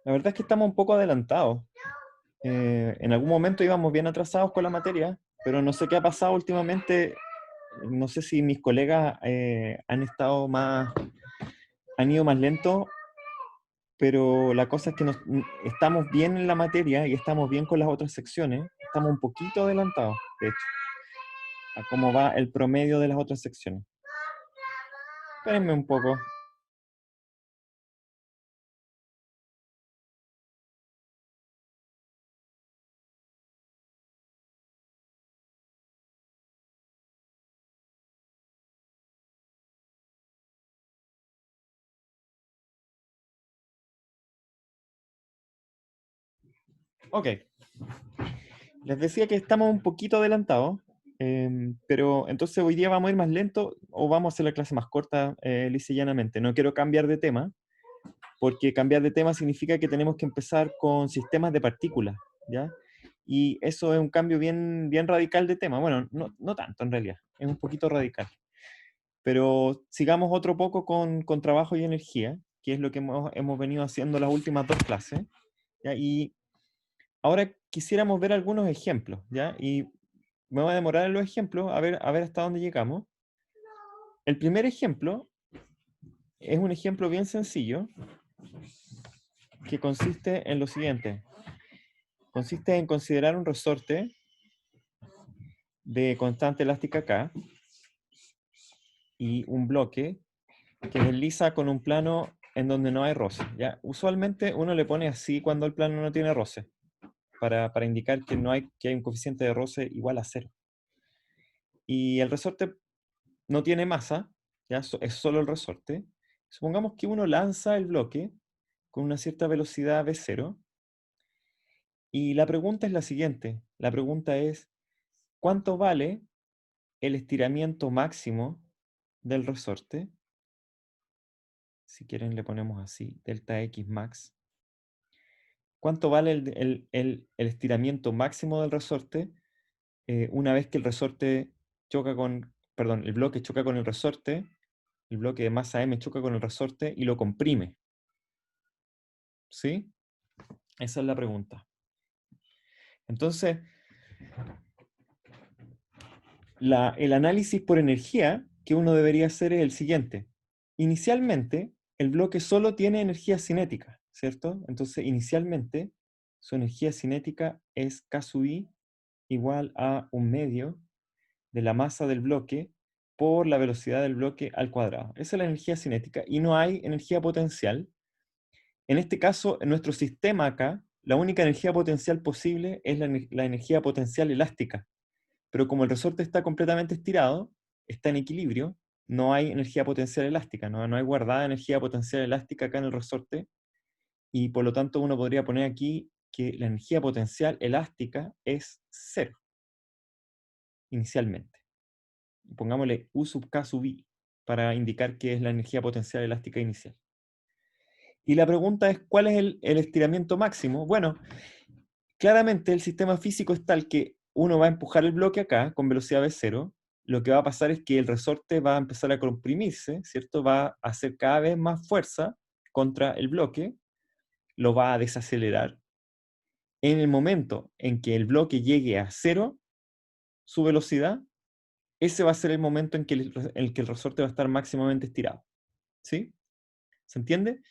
La verdad es que estamos un poco adelantados. En algún momento íbamos bien atrasados con la materia, pero no sé qué ha pasado últimamente. No sé si mis colegas han ido más lento, pero la cosa es que estamos bien en la materia y estamos bien con las otras secciones. Estamos un poquito adelantados, de hecho, a cómo va el promedio de las otras secciones. Espérenme un poco. Ok, les decía que estamos un poquito adelantados, pero entonces hoy día vamos a ir más lento o vamos a hacer la clase más corta, lisa y llanamente. No quiero cambiar de tema, porque cambiar de tema significa que tenemos que empezar con sistemas de partículas, ¿ya? Y eso es un cambio bien, bien radical de tema. Bueno, no tanto en realidad, es un poquito radical. Pero sigamos otro poco con trabajo y energía, que es lo que hemos venido haciendo las últimas dos clases, ¿ya? Y ahora quisiéramos ver algunos ejemplos, ¿ya? Y me voy a demorar en los ejemplos a ver hasta dónde llegamos. El primer ejemplo es un ejemplo bien sencillo que consiste en lo siguiente. Consiste en considerar un resorte de constante elástica K y un bloque que desliza con un plano en donde no hay roce, ¿ya? Usualmente uno le pone así cuando el plano no tiene roce, para indicar que, no hay, que hay un coeficiente de roce igual a cero. Y el resorte no tiene masa, ¿ya? Es solo el resorte. Supongamos que uno lanza el bloque con una cierta velocidad v0 y la pregunta es la siguiente. La pregunta es, ¿cuánto vale el estiramiento máximo del resorte? Si quieren le ponemos así, delta x max. ¿Cuánto vale el estiramiento máximo del resorte una vez que el resorte choca con, perdón, el bloque choca con el resorte, el bloque de masa m choca con el resorte y lo comprime? ¿Sí? Esa es la pregunta. Entonces, el análisis por energía que uno debería hacer es el siguiente. Inicialmente, el bloque solo tiene energía cinética, ¿cierto? Entonces, inicialmente, su energía cinética es K sub i igual a un medio de la masa del bloque por la velocidad del bloque al cuadrado. Esa es la energía cinética y no hay energía potencial. En este caso, en nuestro sistema acá, la única energía potencial posible es la energía potencial elástica. Pero como el resorte está completamente estirado, está en equilibrio, no hay energía potencial elástica, no hay guardada energía potencial elástica acá en el resorte, y por lo tanto uno podría poner aquí que la energía potencial elástica es cero, inicialmente. Pongámosle U sub K sub I para indicar que es la energía potencial elástica inicial. Y la pregunta es, ¿cuál es el estiramiento máximo? Bueno, claramente el sistema físico es tal que uno va a empujar el bloque acá con velocidad v0, lo que va a pasar es que el resorte va a empezar a comprimirse, ¿cierto? Va a hacer cada vez más fuerza contra el bloque, lo va a desacelerar. En el momento en que el bloque llegue a cero, su velocidad, ese va a ser el momento en que el resorte va a estar máximamente estirado. ¿Sí? ¿Se entiende?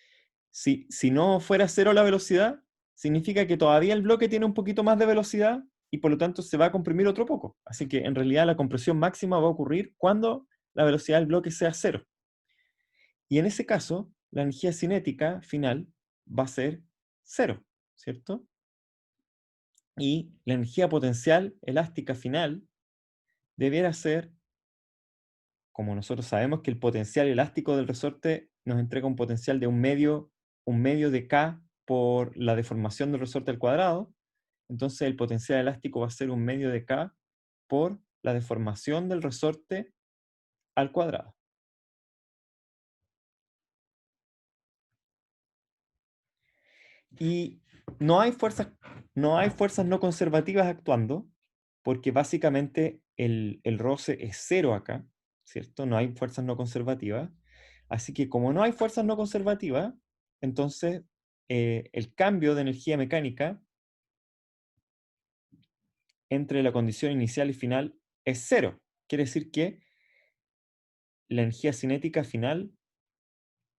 Si no fuera cero la velocidad, significa que todavía el bloque tiene un poquito más de velocidad y por lo tanto se va a comprimir otro poco. Así que en realidad la compresión máxima va a ocurrir cuando la velocidad del bloque sea cero. Y en ese caso, la energía cinética final va a ser cero, ¿cierto? Y la energía potencial elástica final debiera ser, como nosotros sabemos que el potencial elástico del resorte nos entrega un potencial de un medio de K por la deformación del resorte al cuadrado, entonces el potencial elástico va a ser un medio de K por la deformación del resorte al cuadrado. Y no hay fuerzas, no hay fuerzas no conservativas actuando, porque básicamente el roce es cero acá, ¿cierto? No hay fuerzas no conservativas. Así que como no hay fuerzas no conservativas, entonces el cambio de energía mecánica entre la condición inicial y final es cero. Quiere decir que la energía cinética final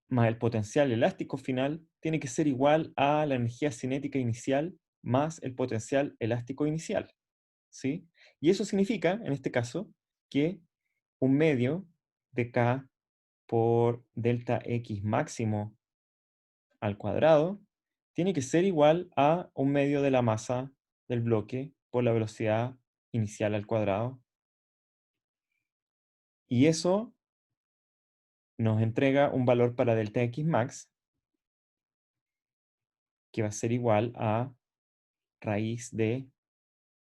más el potencial elástico final tiene que ser igual a la energía cinética inicial más el potencial elástico inicial, ¿sí? Y eso significa, en este caso, que un medio de K por delta X máximo al cuadrado tiene que ser igual a un medio de la masa del bloque por la velocidad inicial al cuadrado. Y eso nos entrega un valor para delta X max que va a ser igual a raíz de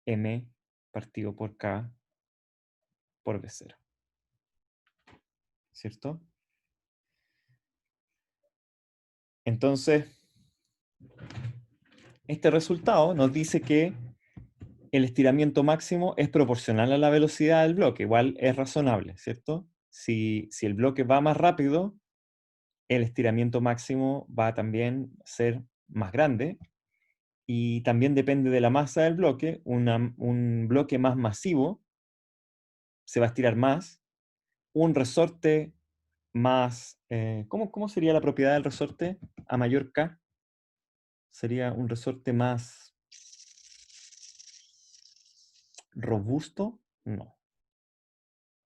m partido por k por v0. ¿Cierto? Entonces, este resultado nos dice que el estiramiento máximo es proporcional a la velocidad del bloque. Igual es razonable, ¿cierto? Si el bloque va más rápido, el estiramiento máximo va a también ser más grande. Y también depende de la masa del bloque. Un bloque más masivo se va a estirar más. Un resorte más... ¿cómo sería la propiedad del resorte a mayor K? Sería un resorte más robusto. No,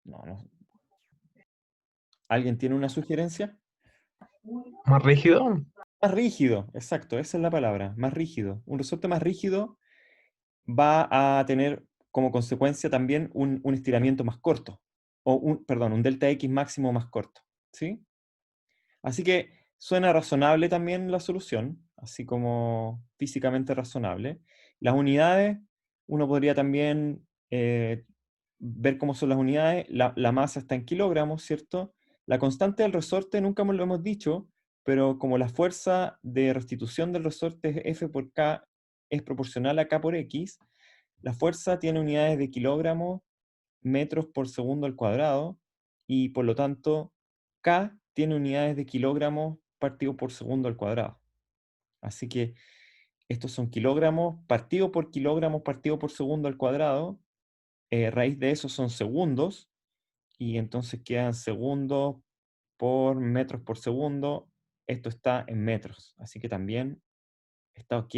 no. ¿Alguien tiene una sugerencia? ¿Más rígido? Más rígido, exacto, esa es la palabra, más rígido. Un resorte más rígido va a tener como consecuencia también un estiramiento más corto, o un delta X máximo más corto, ¿sí? Así que suena razonable también la solución, así como físicamente razonable. Las unidades, uno podría también ver cómo son las unidades. La masa está en kilogramos, ¿cierto? La constante del resorte nunca lo hemos dicho, pero como la fuerza de restitución del resorte es F por K es proporcional a K por X, la fuerza tiene unidades de kilogramos, metros por segundo al cuadrado, y por lo tanto K tiene unidades de kilogramos partido por segundo al cuadrado. Así que estos son kilogramos partido por segundo al cuadrado. Raíz de eso son segundos, y entonces quedan segundos por metros por segundo. Esto está en metros, así que también está ok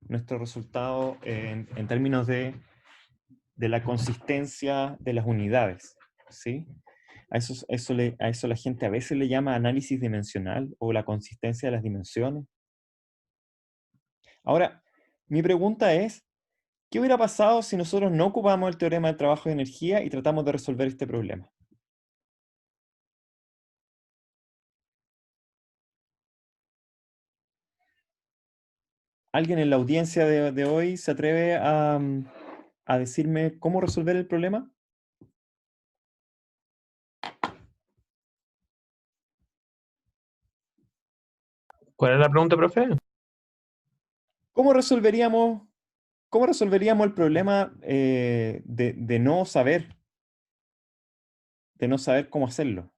nuestro resultado en términos de la consistencia de las unidades, ¿sí? A eso la gente a veces le llama análisis dimensional o la consistencia de las dimensiones. Ahora, mi pregunta es, ¿qué hubiera pasado si nosotros no ocupamos el teorema del trabajo de energía y tratamos de resolver este problema? ¿Alguien en la audiencia de hoy se atreve a decirme cómo resolver el problema? ¿Cuál es la pregunta, profe? ¿Cómo resolveríamos, cómo resolveríamos el problema de no saber cómo hacerlo?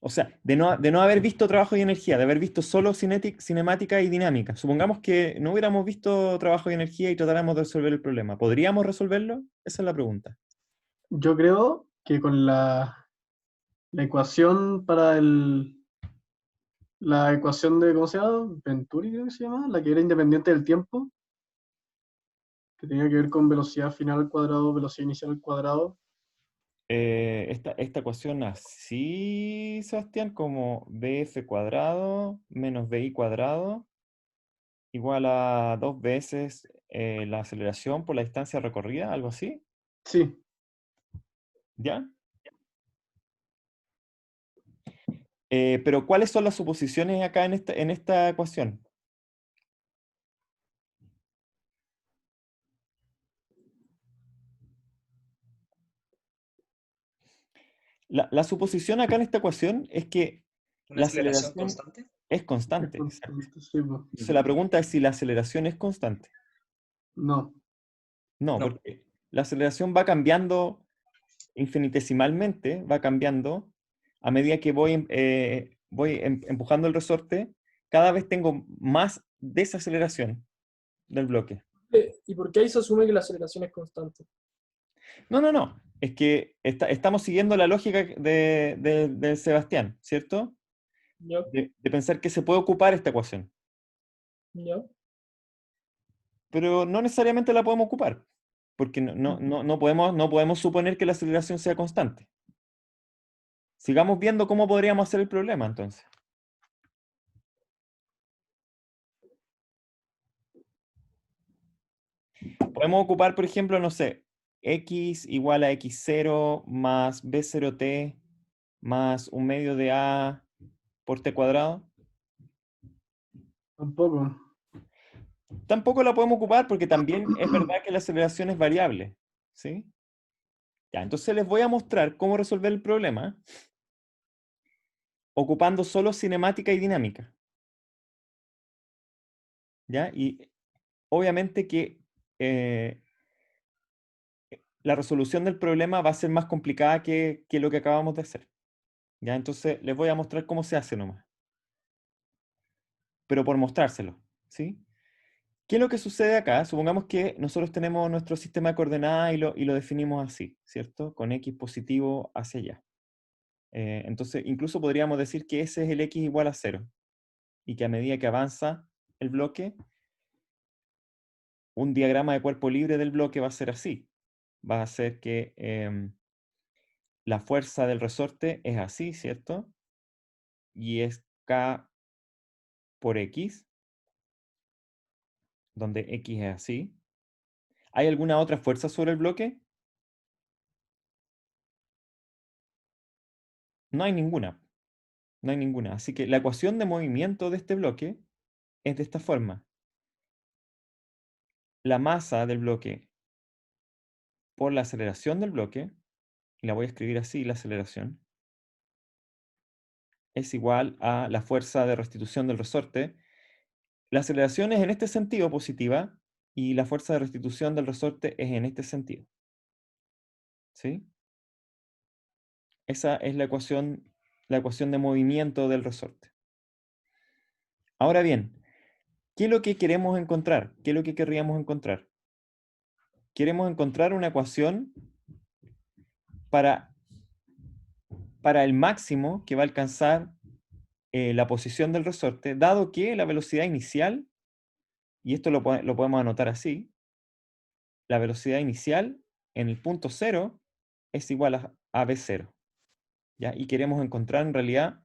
O sea, de no haber visto trabajo y energía, de haber visto solo cinemática y dinámica. Supongamos que no hubiéramos visto trabajo y energía y tratáramos de resolver el problema. ¿Podríamos resolverlo? Esa es la pregunta. Yo creo que con la ecuación la ecuación de, ¿cómo se llama? Venturi creo que se llama, la que era independiente del tiempo, que tenía que ver con velocidad final al cuadrado, velocidad inicial al cuadrado. Esta ecuación así, Sebastián, como bf cuadrado menos bi cuadrado igual a 2 veces la aceleración por la distancia recorrida, algo así, Sí, ¿ya? Pero ¿cuáles son las suposiciones acá en esta ecuación? La suposición acá en esta ecuación es que ¿Una la aceleración aceleración constante? es es constante, exacto. constante, sí, po. Entonces la pregunta es si la aceleración es constante. No, No, No. porque la aceleración va cambiando infinitesimalmente, va cambiando a medida que voy empujando el resorte. Cada vez tengo más desaceleración del bloque. ¿Y por qué ahí se asume que la aceleración es constante? No. Es que estamos siguiendo la lógica de Sebastián, ¿cierto? ¿Ya? De pensar que se puede ocupar esta ecuación, ¿Ya? pero no necesariamente la podemos ocupar, porque no podemos suponer que la aceleración sea constante. Sigamos viendo cómo podríamos hacer el problema, entonces. Podemos ocupar, por ejemplo, no sé, x igual a x0 más b0t más un medio de a por t cuadrado. Tampoco. Tampoco la podemos ocupar porque también es verdad que la aceleración es variable, ¿sí? Ya, entonces les voy a mostrar cómo resolver el problema ocupando solo cinemática y dinámica. ¿Ya? Y obviamente que la resolución del problema va a ser más complicada que lo que acabamos de hacer. ¿Ya? Entonces les voy a mostrar cómo se hace nomás. Pero por mostrárselo, ¿sí? ¿Qué es lo que sucede acá? Supongamos que nosotros tenemos nuestro sistema de coordenadas y lo definimos así, ¿cierto? Con x positivo hacia allá. Entonces, incluso podríamos decir que ese es el x igual a 0. Y que a medida que avanza el bloque, un diagrama de cuerpo libre del bloque va a ser así. Va a ser que la fuerza del resorte es así, ¿cierto? Y es K por X, donde X es así. ¿Hay alguna otra fuerza sobre el bloque? No hay ninguna. No hay ninguna. Así que la ecuación de movimiento de este bloque es de esta forma. La masa del bloque por la aceleración del bloque, y la voy a escribir así, la aceleración, es igual a la fuerza de restitución del resorte. La aceleración es en este sentido positiva y la fuerza de restitución del resorte es en este sentido. ¿Sí? Esa es la ecuación de movimiento del resorte. Ahora bien, ¿qué es lo que queremos encontrar? ¿Qué es lo que querríamos encontrar? Queremos encontrar una ecuación para el máximo que va a alcanzar la posición del resorte, dado que la velocidad inicial, y esto lo podemos anotar así, la velocidad inicial en el punto 0 es igual a v0. ¿Ya? Y queremos encontrar en realidad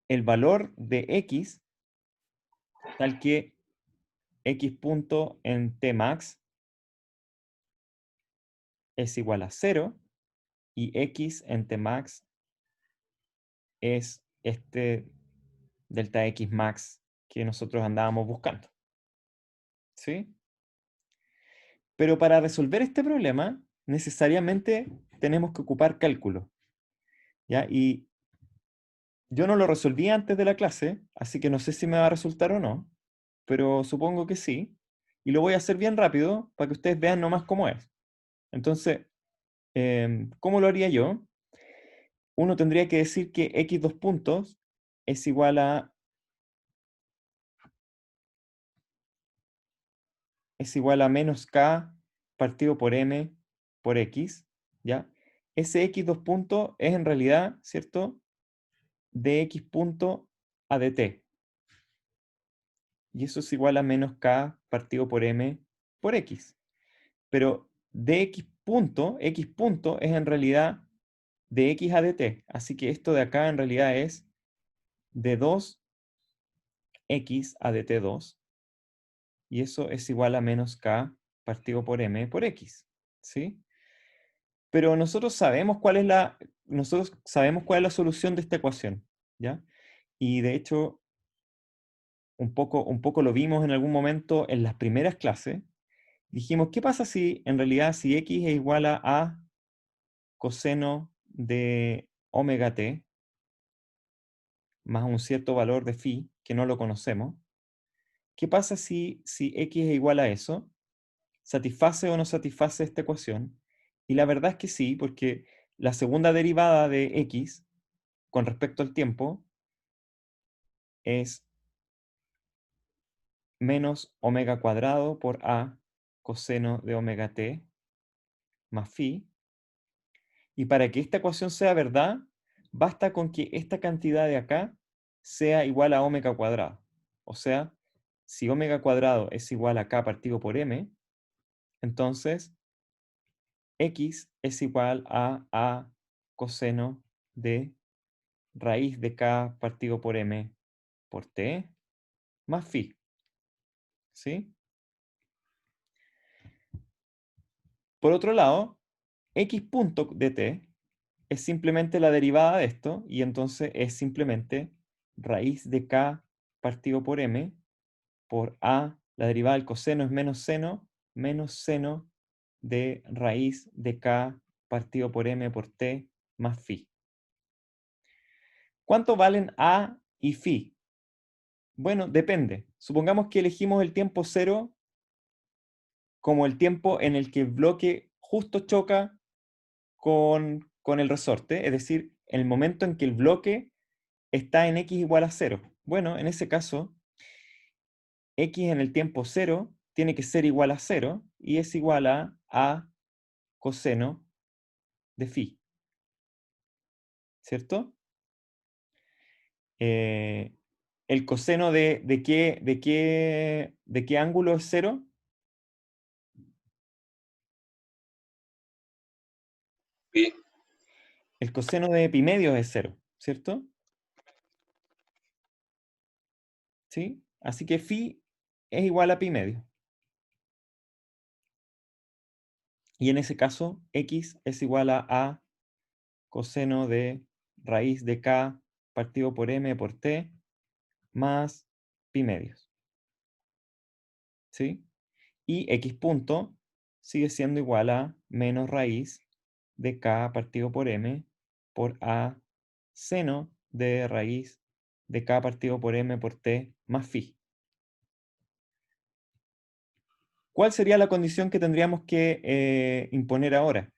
el valor de x, tal que x punto en Tmax es igual a 0 y x en Tmax es este delta x max que nosotros andábamos buscando. ¿Sí? Pero para resolver este problema, necesariamente tenemos que ocupar cálculo. ¿Ya? Y yo no lo resolví antes de la clase, así que no sé si me va a resultar o no, pero supongo que sí. Y lo voy a hacer bien rápido para que ustedes vean nomás cómo es. Entonces, ¿cómo lo haría yo? Uno tendría que decir que x dos puntos es igual a menos k partido por m por x, ¿ya? Ese x dos puntos es en realidad, ¿cierto? Dx punto a dt. Y eso es igual a menos k partido por m por x. Pero x punto es en realidad de x a dt. Así que esto de acá en realidad es de 2x a dt2. Y eso es igual a menos k partido por m por x. ¿Sí? Pero nosotros sabemos cuál es la solución de esta ecuación. ¿Ya? Y de hecho, un poco lo vimos en algún momento en las primeras clases. Dijimos, ¿qué pasa si en realidad si x es igual a coseno de omega t más un cierto valor de phi que no lo conocemos? ¿Qué pasa si x es igual a eso? ¿Satisface o no satisface esta ecuación? Y la verdad es que sí, porque la segunda derivada de x con respecto al tiempo es menos omega cuadrado por a coseno de omega t más phi. Y para que esta ecuación sea verdad, basta con que esta cantidad de acá sea igual a omega cuadrado. O sea, si omega cuadrado es igual a k partido por m, entonces x es igual a coseno de raíz de k partido por m por t más phi. ¿Sí? Por otro lado, x punto de t es simplemente la derivada de esto, y entonces es simplemente raíz de k partido por m por a, la derivada del coseno es menos seno de raíz de k partido por m por t más phi. ¿Cuánto valen a y phi? Bueno, depende. Supongamos que elegimos el tiempo 0 como el tiempo en el que el bloque justo choca con el resorte, es decir, el momento en que el bloque está en x igual a 0. Bueno, en ese caso, x en el tiempo 0 tiene que ser igual a 0 y es igual a coseno de phi. ¿Cierto? ¿El coseno de qué ángulo es 0? Phi. El coseno de pi medios es 0, ¿cierto? ¿Sí? Así que phi es igual a pi medio. Y en ese caso, x es igual a coseno de raíz de k partido por m por t más pi medios. ¿Sí? Y x punto sigue siendo igual a menos raíz de k partido por m por a seno de raíz de k partido por m por t más phi. ¿Cuál sería la condición que tendríamos que imponer ahora?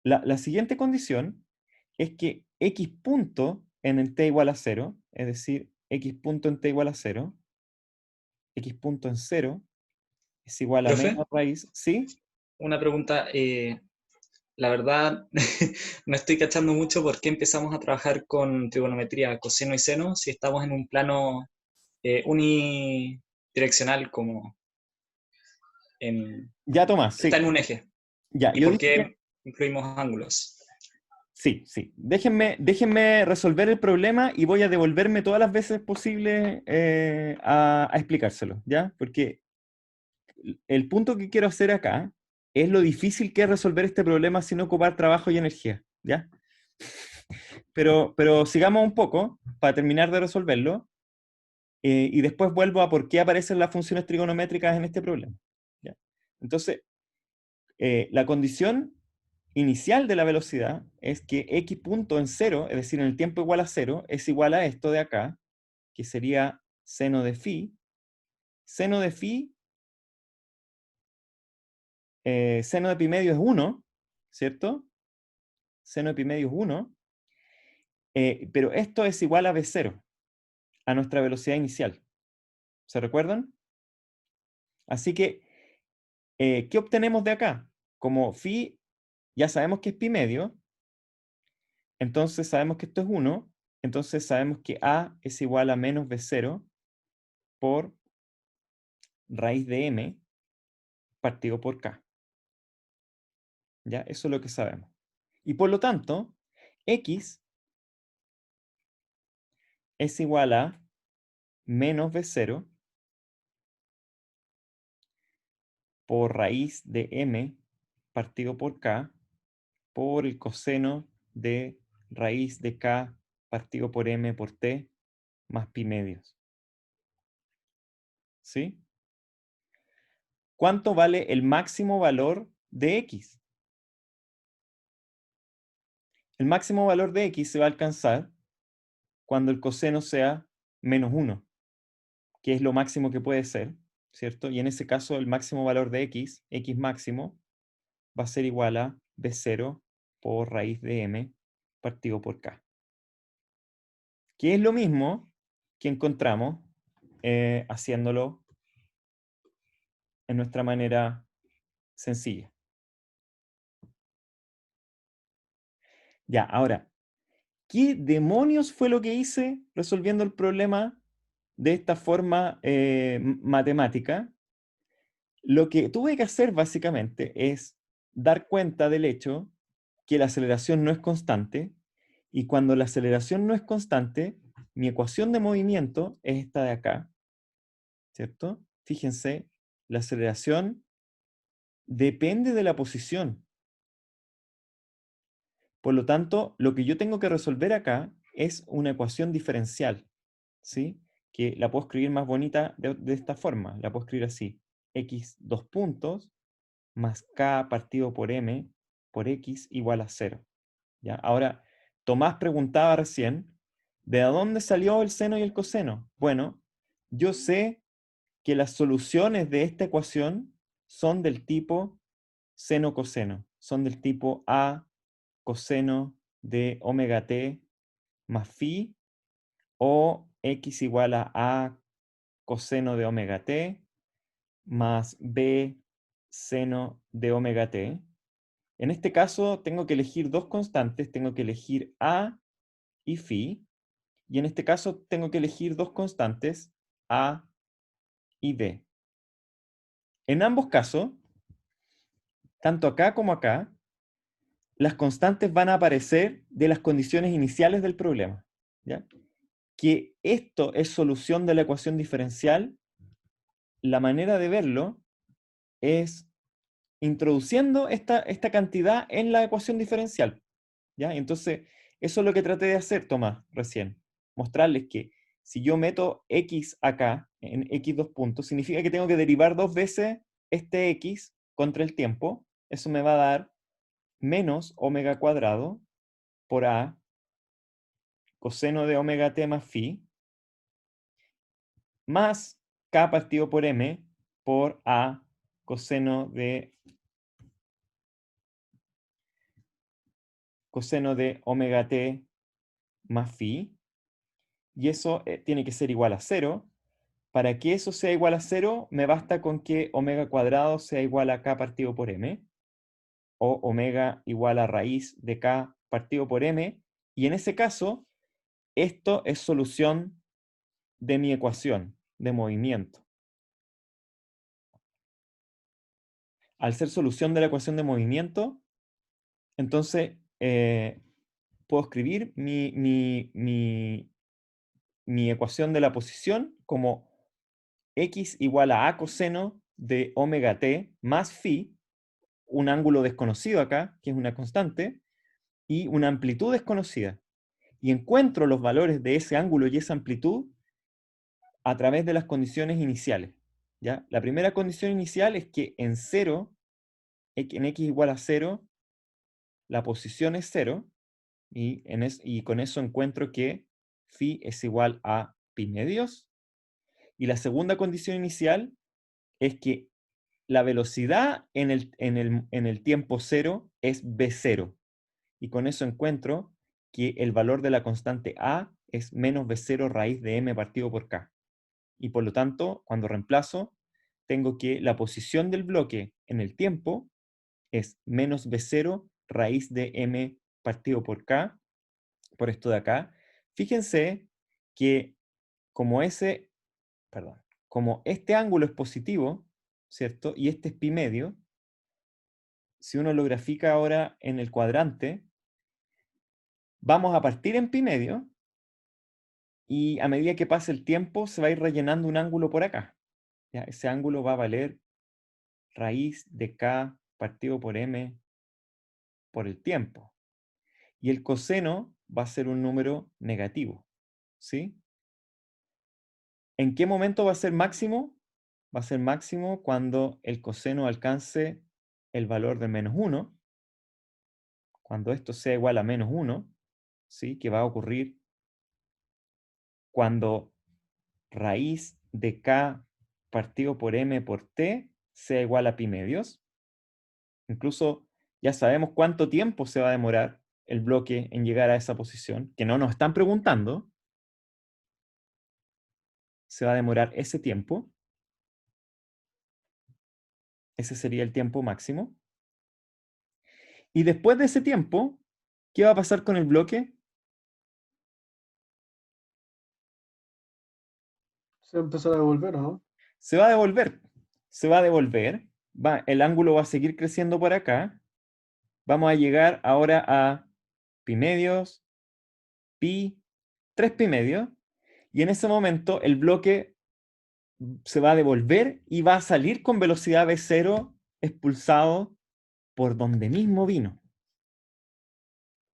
La siguiente condición es que x punto en el t igual a 0, es decir, x punto en t igual a 0, x punto en 0 es igual a ¿Profe? menos raíz, ¿sí? Una pregunta. La verdad, no estoy cachando mucho por qué empezamos a trabajar con trigonometría coseno y seno si estamos en un plano unidireccional como Ya, Tomás, está sí. en un eje. Ya, ¿Y yo por dije que... qué incluimos ángulos? Sí, sí. Déjenme resolver el problema y voy a devolverme todas las veces posible a explicárselo, ¿ya? Porque el punto que quiero hacer acá es lo difícil que es resolver este problema sin ocupar trabajo y energía, ¿ya? Pero sigamos un poco para terminar de resolverlo y después vuelvo a por qué aparecen las funciones trigonométricas en este problema, ¿ya? Entonces, la condición inicial de la velocidad es que x punto en 0, es decir, en el tiempo igual a 0, es igual a esto de acá, que sería seno de phi. Seno de phi, seno de pi medio es 1, ¿cierto? Seno de pi medio es 1, pero esto es igual a v0, a nuestra velocidad inicial. ¿Se recuerdan? Así que, ¿qué obtenemos de acá? Como phi ya sabemos que es pi medio, entonces sabemos que esto es 1, entonces sabemos que a es igual a menos v0 por raíz de m partido por k. ¿Ya? Eso es lo que sabemos. Y por lo tanto, x es igual a menos v0 por raíz de m partido por k por el coseno de raíz de k partido por m por t más pi medios. ¿Sí? ¿Cuánto vale el máximo valor de x? El máximo valor de x se va a alcanzar cuando el coseno sea menos 1, que es lo máximo que puede ser, ¿cierto? Y en ese caso el máximo valor de x, x máximo, va a ser igual a b0 por raíz de m partido por k. Que es lo mismo que encontramos haciéndolo en nuestra manera sencilla. Ya, ahora, ¿qué demonios fue lo que hice resolviendo el problema de esta forma matemática? Lo que tuve que hacer básicamente es dar cuenta del hecho que la aceleración no es constante, y cuando la aceleración no es constante, mi ecuación de movimiento es esta de acá, ¿cierto? Fíjense, la aceleración depende de la posición. Por lo tanto, lo que yo tengo que resolver acá es una ecuación diferencial, ¿sí? Que la puedo escribir más bonita de esta forma. La puedo escribir así: x dos puntos más k partido por m por x igual a 0. ¿Ya? Ahora, Tomás preguntaba recién, ¿de dónde salió el seno y el coseno? Bueno, yo sé que las soluciones de esta ecuación son del tipo seno-coseno, son del tipo a coseno de omega t más phi, o x igual a coseno de omega t más b seno de omega t. En este caso tengo que elegir dos constantes, tengo que elegir a y phi, y en este caso tengo que elegir dos constantes, a y b. En ambos casos, tanto acá como acá, las constantes van a aparecer de las condiciones iniciales del problema, ¿ya? Que esto es solución de la ecuación diferencial, la manera de verlo es introduciendo esta cantidad en la ecuación diferencial, ¿ya? Entonces, eso es lo que traté de hacer, Tomás, recién. Mostrarles que si yo meto x acá, en x dos puntos, significa que tengo que derivar dos veces este x contra el tiempo. Eso me va a dar menos omega cuadrado por a coseno de omega t más phi, más k partido por m por a coseno de omega t más phi, y eso tiene que ser igual a 0. Para que eso sea igual a 0, me basta con que omega cuadrado sea igual a k partido por m, o omega igual a raíz de k partido por m, y en ese caso, esto es solución de mi ecuación de movimiento. Al ser solución de la ecuación de movimiento, entonces puedo escribir mi ecuación de la posición como x igual a coseno de omega t más phi, un ángulo desconocido acá, que es una constante, y una amplitud desconocida. Y encuentro los valores de ese ángulo y esa amplitud a través de las condiciones iniciales, ¿ya? La primera condición inicial es que en 0, en x igual a 0, la posición es 0, y con eso encuentro que phi es igual a pi medios. Y la segunda condición inicial es que la velocidad en el tiempo 0 es v0. Y con eso encuentro que el valor de la constante a es menos v0 raíz de m partido por k. Y por lo tanto, cuando reemplazo, tengo que la posición del bloque en el tiempo es menos v0 raíz de m partido por k, por esto de acá. Fíjense que como como este ángulo es positivo, ¿cierto? Y este es pi medio, si uno lo grafica ahora en el cuadrante, vamos a partir en pi medio, y a medida que pase el tiempo se va a ir rellenando un ángulo por acá, ¿ya? Ese ángulo va a valer raíz de k partido por m por el tiempo. Y el coseno va a ser un número negativo, ¿sí? ¿En qué momento va a ser máximo? Va a ser máximo cuando el coseno alcance el valor de menos 1, cuando esto sea igual a menos 1, ¿sí? Que va a ocurrir cuando raíz de k partido por m por t sea igual a pi medios. Incluso ya sabemos cuánto tiempo se va a demorar el bloque en llegar a esa posición, que no nos están preguntando. se va a demorar ese tiempo. Ese sería el tiempo máximo. Y después de ese tiempo, ¿qué va a pasar con el bloque? Se va a empezar a devolver, ¿o no? Se va a devolver. Se va a devolver. El ángulo va a seguir creciendo por acá. Vamos a llegar ahora a pi medios, pi, 3 pi medios. Y en ese momento el bloque se va a devolver y va a salir con velocidad v0 expulsado por donde mismo vino.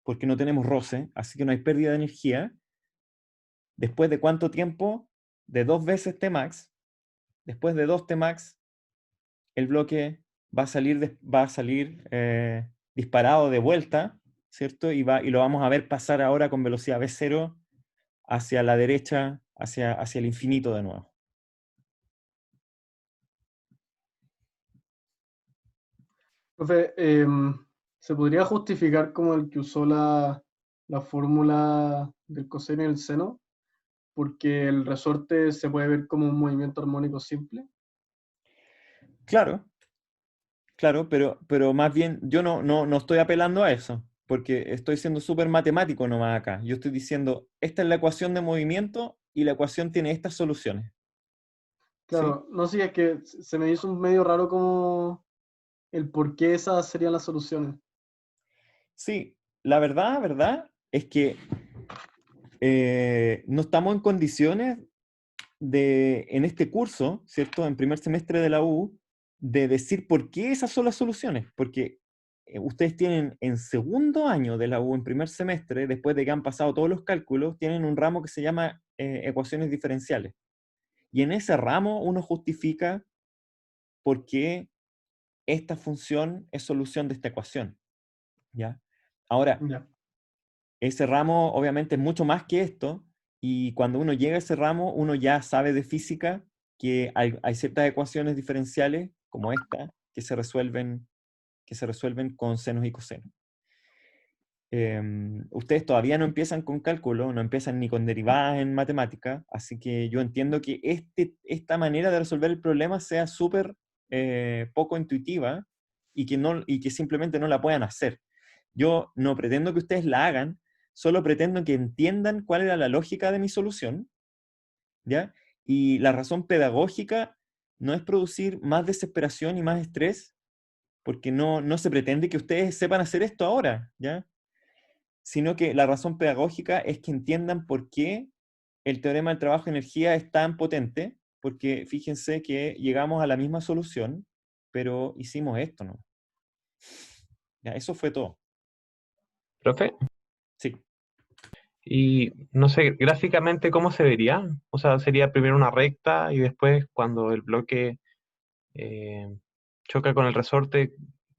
Porque no tenemos roce, así que no hay pérdida de energía. ¿Después de cuánto tiempo? De 2 veces Tmax. Después de 2 Tmax, el bloque va a salir disparado de vuelta, ¿cierto? Y lo vamos a ver pasar ahora con velocidad v0 hacia la derecha, hacia el infinito de nuevo. Profe, ¿se podría justificar como el que usó la fórmula del coseno y el seno? Porque el resorte se puede ver como un movimiento armónico simple. Claro, claro, pero más bien yo no estoy apelando a eso, porque estoy siendo súper matemático nomás acá. Yo estoy diciendo, esta es la ecuación de movimiento y la ecuación tiene estas soluciones. ¿Sí? Claro, no sé, es que se me hizo un medio raro como el por qué esas serían las soluciones. Sí, la verdad es que no estamos en condiciones en este curso, ¿cierto? En primer semestre de la U, de decir por qué esas son las soluciones, porque ustedes tienen en segundo año de la U, en primer semestre, después de que han pasado todos los cálculos, tienen un ramo que se llama ecuaciones diferenciales. Y en ese ramo uno justifica por qué esta función es solución de esta ecuación, ¿ya? Ahora, Ya. ese ramo obviamente es mucho más que esto, y cuando uno llega a ese ramo, uno ya sabe de física que hay ciertas ecuaciones diferenciales, como esta, que se resuelven con senos y cosenos. Ustedes todavía no empiezan con cálculo, no empiezan ni con derivadas en matemática, así que yo entiendo que esta manera de resolver el problema sea súper poco intuitiva y que simplemente no la puedan hacer. Yo no pretendo que ustedes la hagan, solo pretendo que entiendan cuál era la lógica de mi solución, ¿ya? Y la razón pedagógica no es producir más desesperación y más estrés, porque no se pretende que ustedes sepan hacer esto ahora, ¿ya? Sino que la razón pedagógica es que entiendan por qué el teorema del trabajo de energía es tan potente, porque fíjense que llegamos a la misma solución, pero hicimos esto, ¿no? Ya, eso fue todo. Profe, Sí. y no sé, gráficamente, ¿cómo se vería? O sea, sería primero una recta y después cuando el bloque eh, choca con el resorte,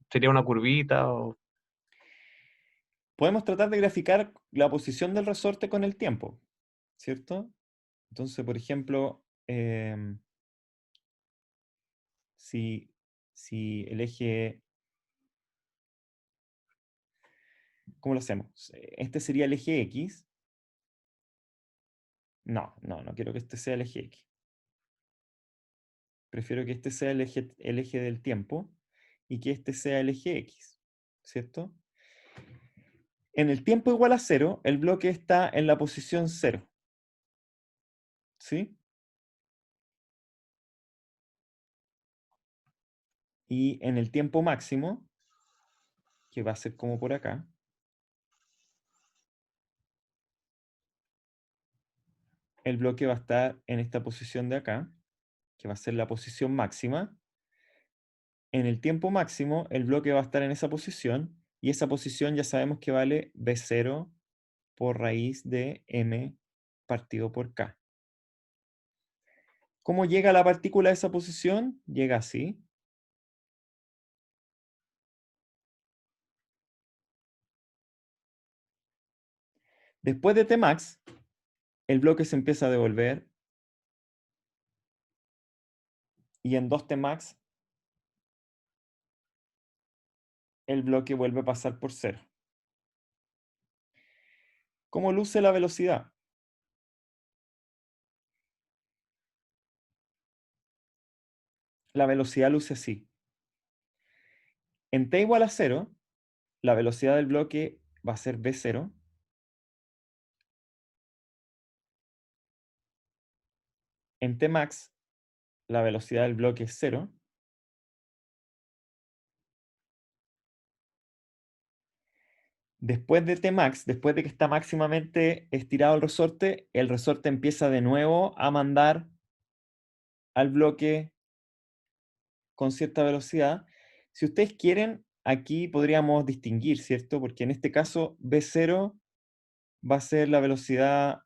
sería una curvita o... Podemos tratar de graficar la posición del resorte con el tiempo, ¿cierto? Entonces, por ejemplo, si el eje... ¿Cómo lo hacemos? Este sería el eje X. No quiero que este sea el eje X. Prefiero que este sea el eje del tiempo y que este sea el eje X, ¿cierto? En el tiempo igual a 0, el bloque está en la posición 0. ¿Sí? Y en el tiempo máximo, que va a ser como por acá, el bloque va a estar en esta posición de acá, que va a ser la posición máxima. En el tiempo máximo, el bloque va a estar en esa posición, y esa posición ya sabemos que vale V0 por raíz de m partido por k. ¿Cómo llega la partícula a esa posición? Llega así. Después de Tmax, el bloque se empieza a devolver y en 2 Tmax el bloque vuelve a pasar por 0. ¿Cómo luce la velocidad? la velocidad luce así. En t igual a 0, la velocidad del bloque va a ser v0. En t max, la velocidad del bloque es 0. Después de Tmax, después de que está máximamente estirado el resorte empieza de nuevo a mandar al bloque con cierta velocidad. Si ustedes quieren, aquí podríamos distinguir, ¿cierto? Porque en este caso V0 va a ser la velocidad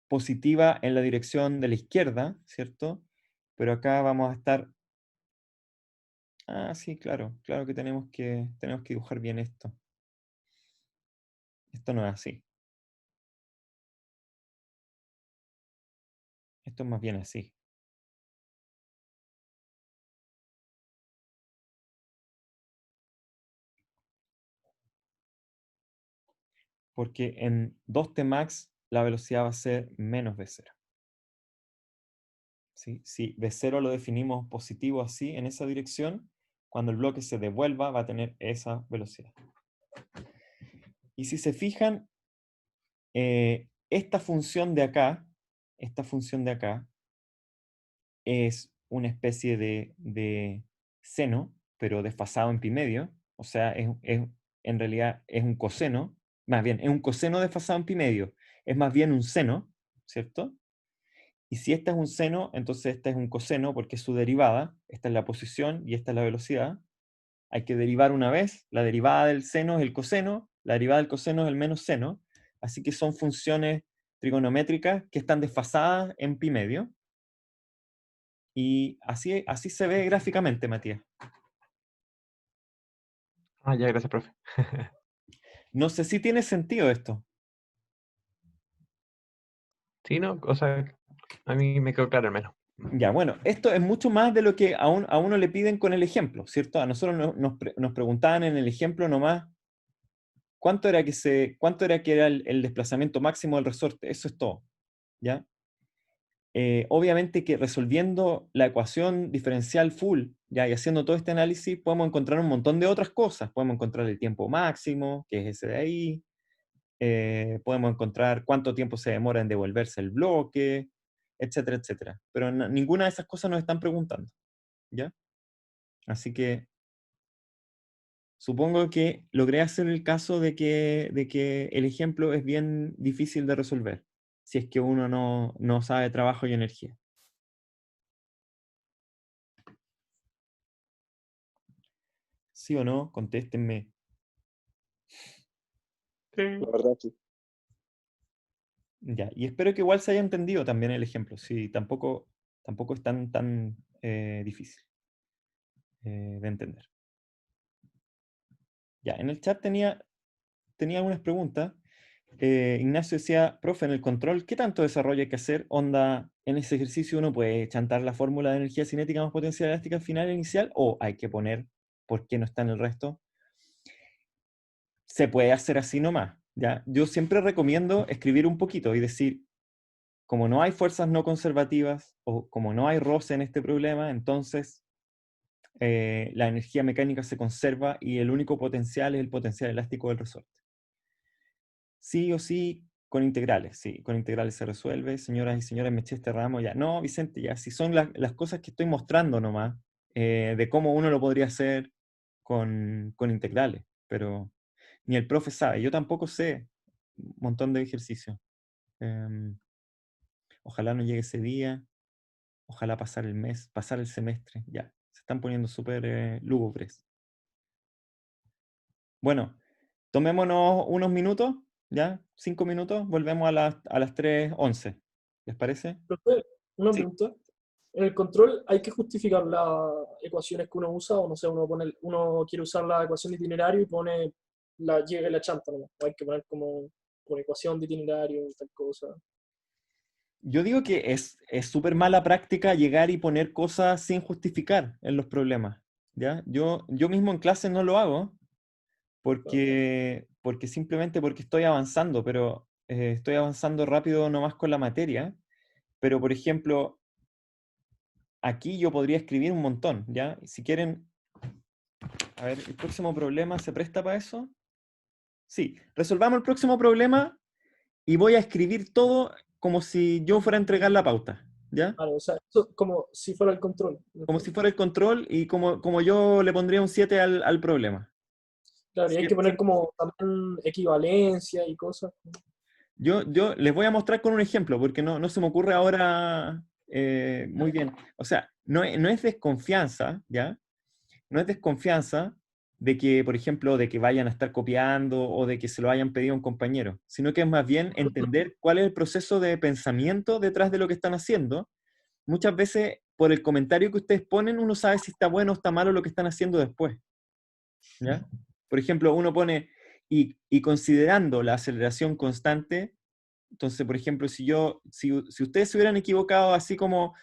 positiva en la dirección de la izquierda, ¿cierto? Pero acá vamos a estar... Ah, sí, claro, claro que tenemos que dibujar bien esto. Esto no es así. Esto es más bien así. Porque en 2T max la velocidad va a ser menos V0. ¿Sí? Si V0 lo definimos positivo así, en esa dirección, cuando el bloque se devuelva va a tener esa velocidad. Y si se fijan, esta función de acá es una especie de seno, pero desfasado en pi medio. O sea, en realidad es un coseno, más bien, es un coseno desfasado en pi medio. Es más bien un seno, ¿cierto? Y si esta es un seno, entonces esta es un coseno porque es su derivada. Esta es la posición y esta es la velocidad. Hay que derivar una vez. La derivada del seno es el coseno, la derivada del coseno es el menos seno. Así que son funciones trigonométricas que están desfasadas en pi medio. Y así se ve gráficamente, Matías. Ah, ya, gracias, profe. No sé si tiene sentido esto. Sí, ¿no? O sea, a mí me quedó claro al menos. Ya, bueno, esto es mucho más de lo que a uno le piden con el ejemplo, ¿cierto? A nosotros nos preguntaban en el ejemplo nomás cuánto era que era el desplazamiento máximo del resorte. Eso es todo, ¿ya? Obviamente que resolviendo la ecuación diferencial full, ¿ya? Y haciendo todo este análisis, podemos encontrar un montón de otras cosas. Podemos encontrar el tiempo máximo, que es ese de ahí. Podemos encontrar cuánto tiempo se demora en devolverse el bloque, etcétera, etcétera. Pero ninguna de esas cosas nos están preguntando, ¿ya? Así que supongo que logré hacer el caso de que el ejemplo es bien difícil de resolver, si es que uno no sabe trabajo y energía. ¿Sí o no? Contéstenme. La verdad, sí. Ya, y espero que igual se haya entendido también el ejemplo, sí, tampoco es tan difícil de entender. Ya, en el chat tenía algunas preguntas. Ignacio decía, profe, en el control, ¿qué tanto desarrollo hay que hacer? Onda, en ese ejercicio uno puede chantar la fórmula de energía cinética más potencia elástica final inicial, o hay que poner por qué no está en el resto. Se puede hacer así nomás, ¿ya? Yo siempre recomiendo escribir un poquito y decir, como no hay fuerzas no conservativas, o como no hay roce en este problema, entonces la energía mecánica se conserva y el único potencial es el potencial elástico del resorte. Sí o sí, con integrales, sí, con integrales se resuelve. Señoras y señores, me eché este ramo ya. No, Vicente, ya, si son las cosas que estoy mostrando nomás, de cómo uno lo podría hacer con integrales, pero ni el profe sabe, yo tampoco sé un montón de ejercicios. Ojalá no llegue ese día, ojalá pasar el mes, pasar el semestre, ya, se están poniendo súper lúgubres. Bueno, tomémonos unos minutos, ¿ya? 5 minutos, volvemos a las 3:11. ¿Les parece? Profe, una Sí. pregunta. En el control hay que justificar las ecuaciones que uno usa, o no sé, uno quiere usar la ecuación de itinerario y pone llega y la chanta, ¿no? O hay que poner como ecuación de itinerario y tal cosa. Yo digo que es súper mala práctica llegar y poner cosas sin justificar en los problemas, ¿ya? Yo mismo en clase no lo hago porque simplemente porque estoy avanzando, pero estoy avanzando rápido nomás con la materia. Pero, por ejemplo, aquí yo podría escribir un montón, ¿ya? Si quieren, a ver, ¿el próximo problema se presta para eso? Sí, resolvamos el próximo problema y voy a escribir todo como si yo fuera a entregar la pauta, ¿ya? Vale, o sea, eso como si fuera el control. Como si fuera el control y como yo le pondría un 7 al problema. Claro, y hay que Sí, poner como también equivalencia y cosas. Yo les voy a mostrar con un ejemplo, porque no se me ocurre ahora muy bien. O sea, no es desconfianza, ¿ya? No es desconfianza de que, por ejemplo, de que vayan a estar copiando o de que se lo hayan pedido a un compañero, sino que es más bien entender cuál es el proceso de pensamiento detrás de lo que están haciendo. Muchas veces, por el comentario que ustedes ponen, uno sabe si está bueno o está malo lo que están haciendo después, ¿ya? Por ejemplo, uno pone, y considerando la aceleración constante, entonces, por ejemplo, si ustedes se hubieran equivocado así como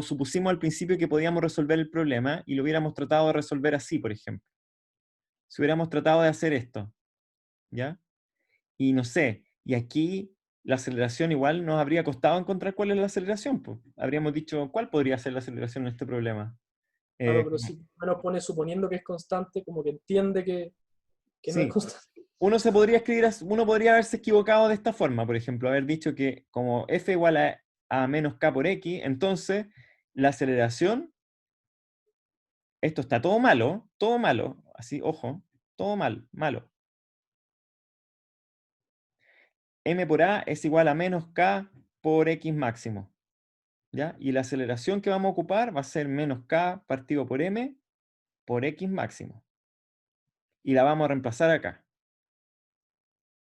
supusimos al principio que podíamos resolver el problema y lo hubiéramos tratado de resolver así, por ejemplo. Si hubiéramos tratado de hacer esto, ¿ya? Y no sé, y aquí la aceleración igual nos habría costado encontrar cuál es la aceleración, pues. Habríamos dicho, ¿cuál podría ser la aceleración en este problema? Claro, Eh, pero si menos pone suponiendo que es constante, como que entiende que no es sí, constante. uno podría haberse equivocado de esta forma, por ejemplo, haber dicho que como f igual a menos k por x, entonces la aceleración, esto está todo malo, así, ojo, todo mal, malo. M por a es igual a menos k por x máximo, ¿ya? Y la aceleración que vamos a ocupar va a ser menos k partido por m por x máximo. Y la vamos a reemplazar acá.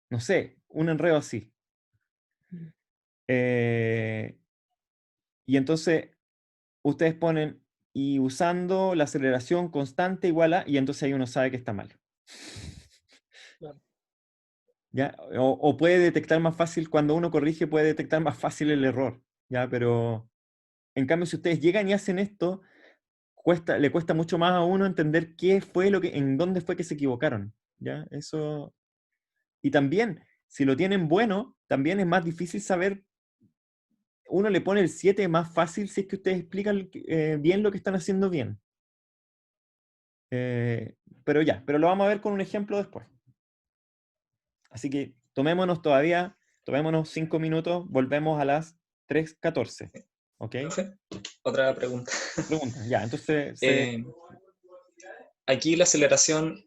No sé, un enredo así. Eh, y entonces ustedes ponen, y usando la aceleración constante igual a, y entonces ahí uno sabe que está mal. Claro. ¿Ya? O puede detectar más fácil, cuando uno corrige, puede detectar más fácil el error, ¿ya? Pero en cambio, si ustedes llegan y hacen esto, le cuesta mucho más a uno entender qué fue en dónde fue que se equivocaron, ¿ya? Eso. Y también, si lo tienen bueno, también es más difícil saber, uno le pone el 7 más fácil si es que ustedes explican bien lo que están haciendo bien. Pero lo vamos a ver con un ejemplo después. Así que tomémonos 5 minutos, volvemos a las 3:14. ¿Ok? Profe, otra pregunta. Pregunta, ya, entonces, Eh, ¿Aquí la aceleración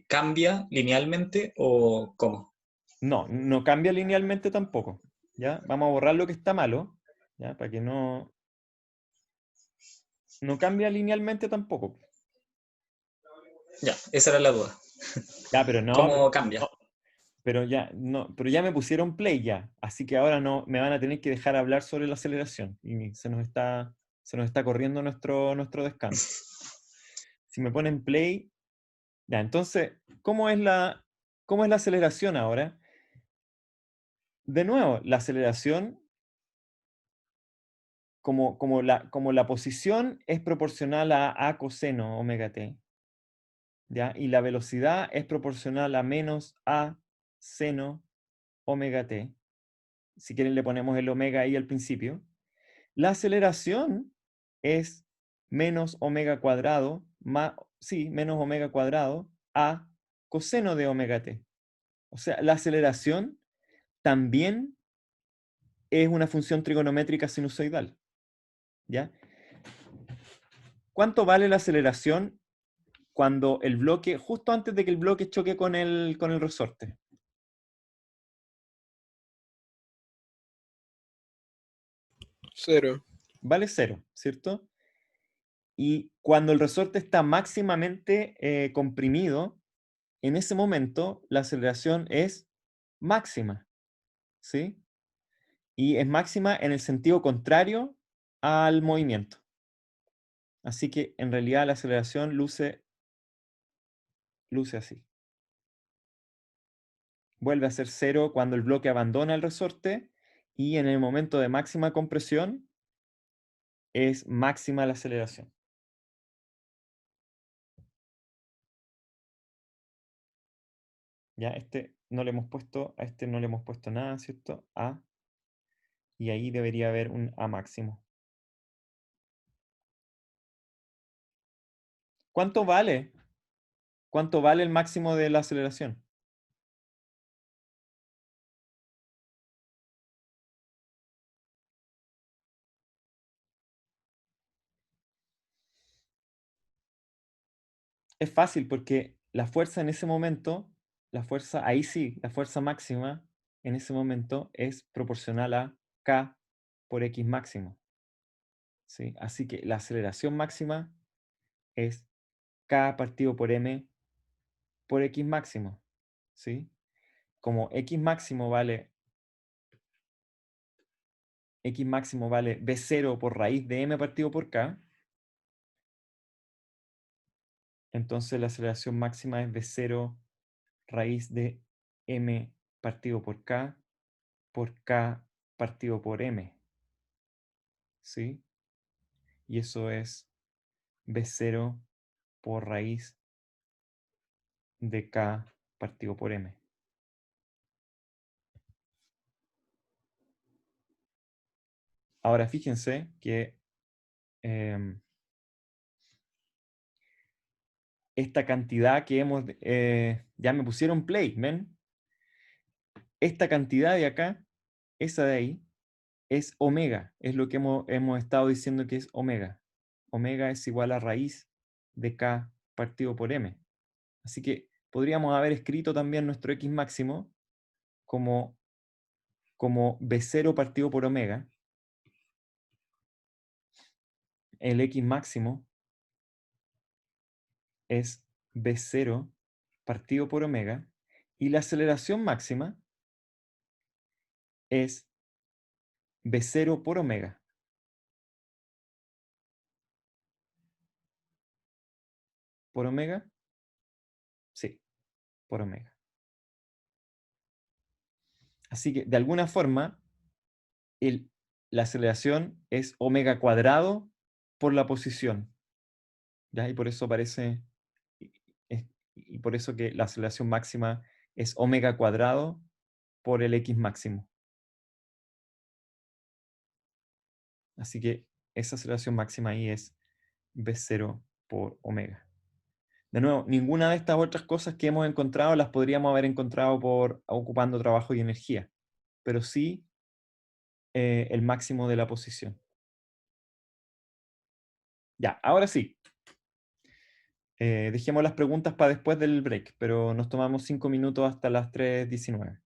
cambia linealmente o cómo? no cambia linealmente tampoco. ¿Ya? Vamos a borrar lo que está malo, ¿ya? Para que no cambia linealmente tampoco. Ya, esa era la duda. Ya, ¿Cómo cambia? pero ya me pusieron play ya, así que ahora no me van a tener que dejar hablar sobre la aceleración y se nos está corriendo nuestro descanso. Si me ponen play, ya, entonces, ¿cómo es la aceleración ahora? De nuevo, la aceleración, como la posición es proporcional a coseno omega t, ¿ya? Y la velocidad es proporcional a menos a seno omega t. Si quieren le ponemos el omega ahí al principio. La aceleración es menos omega cuadrado, menos omega cuadrado a coseno de omega t. O sea, la aceleración también es una función trigonométrica sinusoidal, ¿ya? ¿Cuánto vale la aceleración cuando justo antes de que el bloque choque con el resorte? Cero. Vale 0, ¿cierto? Y cuando el resorte está máximamente comprimido, en ese momento la aceleración es máxima, ¿sí? Y es máxima en el sentido contrario al movimiento. Así que en realidad la aceleración luce así. Vuelve a ser 0 cuando el bloque abandona el resorte y en el momento de máxima compresión es máxima la aceleración. Ya, a este no le hemos puesto nada, ¿cierto? A. Y ahí debería haber un A máximo. ¿Cuánto vale? ¿Cuánto vale el máximo de la aceleración? Es fácil porque la fuerza en ese momento, la fuerza, ahí sí, la fuerza máxima en ese momento es proporcional a K por X máximo. ¿Sí? Así que la aceleración máxima es K partido por M por X máximo. ¿Sí? Como X máximo vale V0 por raíz de M partido por K, entonces la aceleración máxima es V0 raíz de M partido por K partido por M. ¿Sí? Y eso es V0 por raíz de K partido por M. Ahora fíjense que esta cantidad que hemos... ya me pusieron play, ¿ven? Esta cantidad de acá, esa de ahí, es omega. Es lo que hemos estado diciendo que es omega. Omega es igual a raíz de K partido por M. Así que podríamos haber escrito también nuestro X máximo como, como V0 partido por omega. El X máximo es V0 partido por omega. Y la aceleración máxima es V0 por omega. ¿Por omega? Sí, por omega. Así que, de alguna forma, la aceleración es omega cuadrado por la posición. ¿Ya? Y por eso aparece, y por eso que la aceleración máxima es omega cuadrado por el X máximo. Así que esa aceleración máxima ahí es V0 por omega. De nuevo, ninguna de estas otras cosas que hemos encontrado las podríamos haber encontrado por ocupando trabajo y energía, pero sí el máximo de la posición. Ya, ahora sí. Dejemos las preguntas para después del break, pero nos tomamos 5 minutos hasta las 3:19.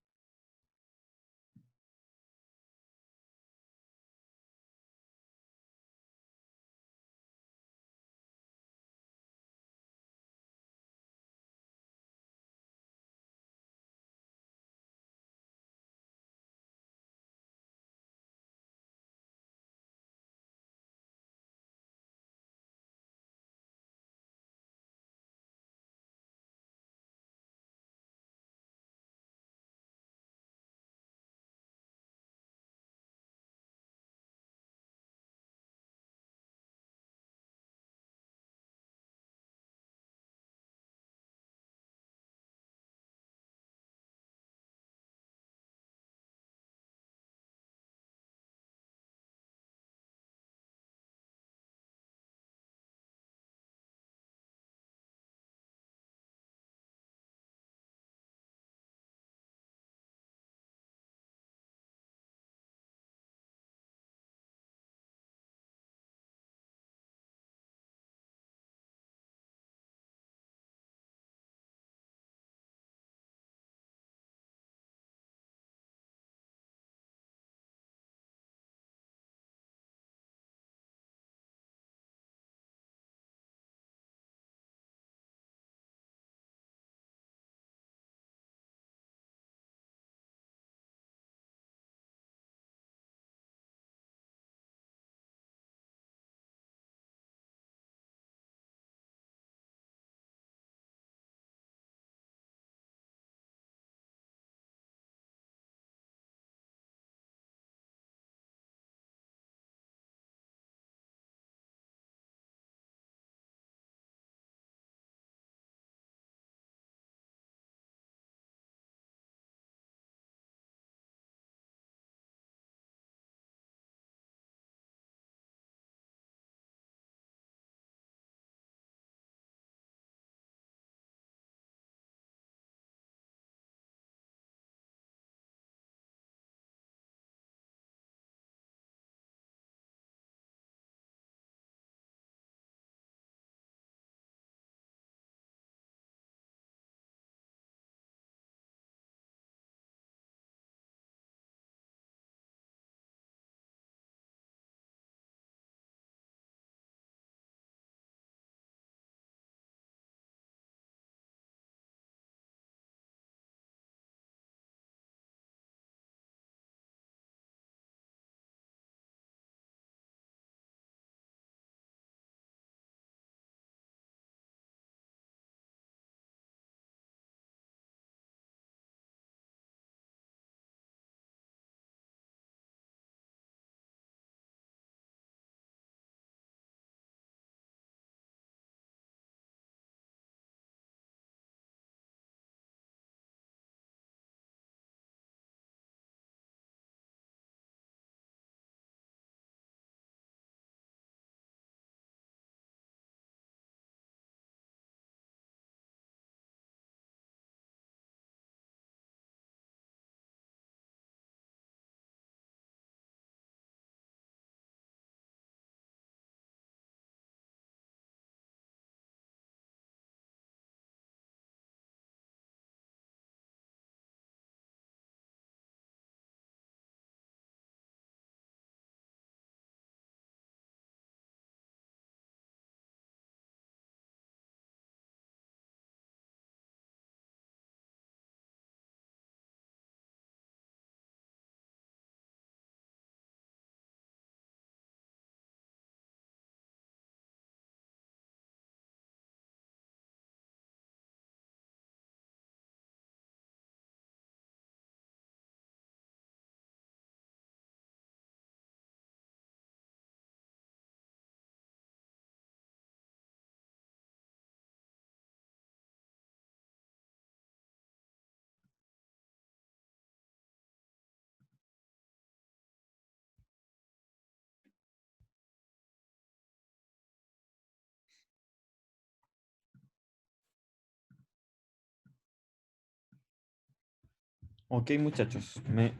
Ok, muchachos, me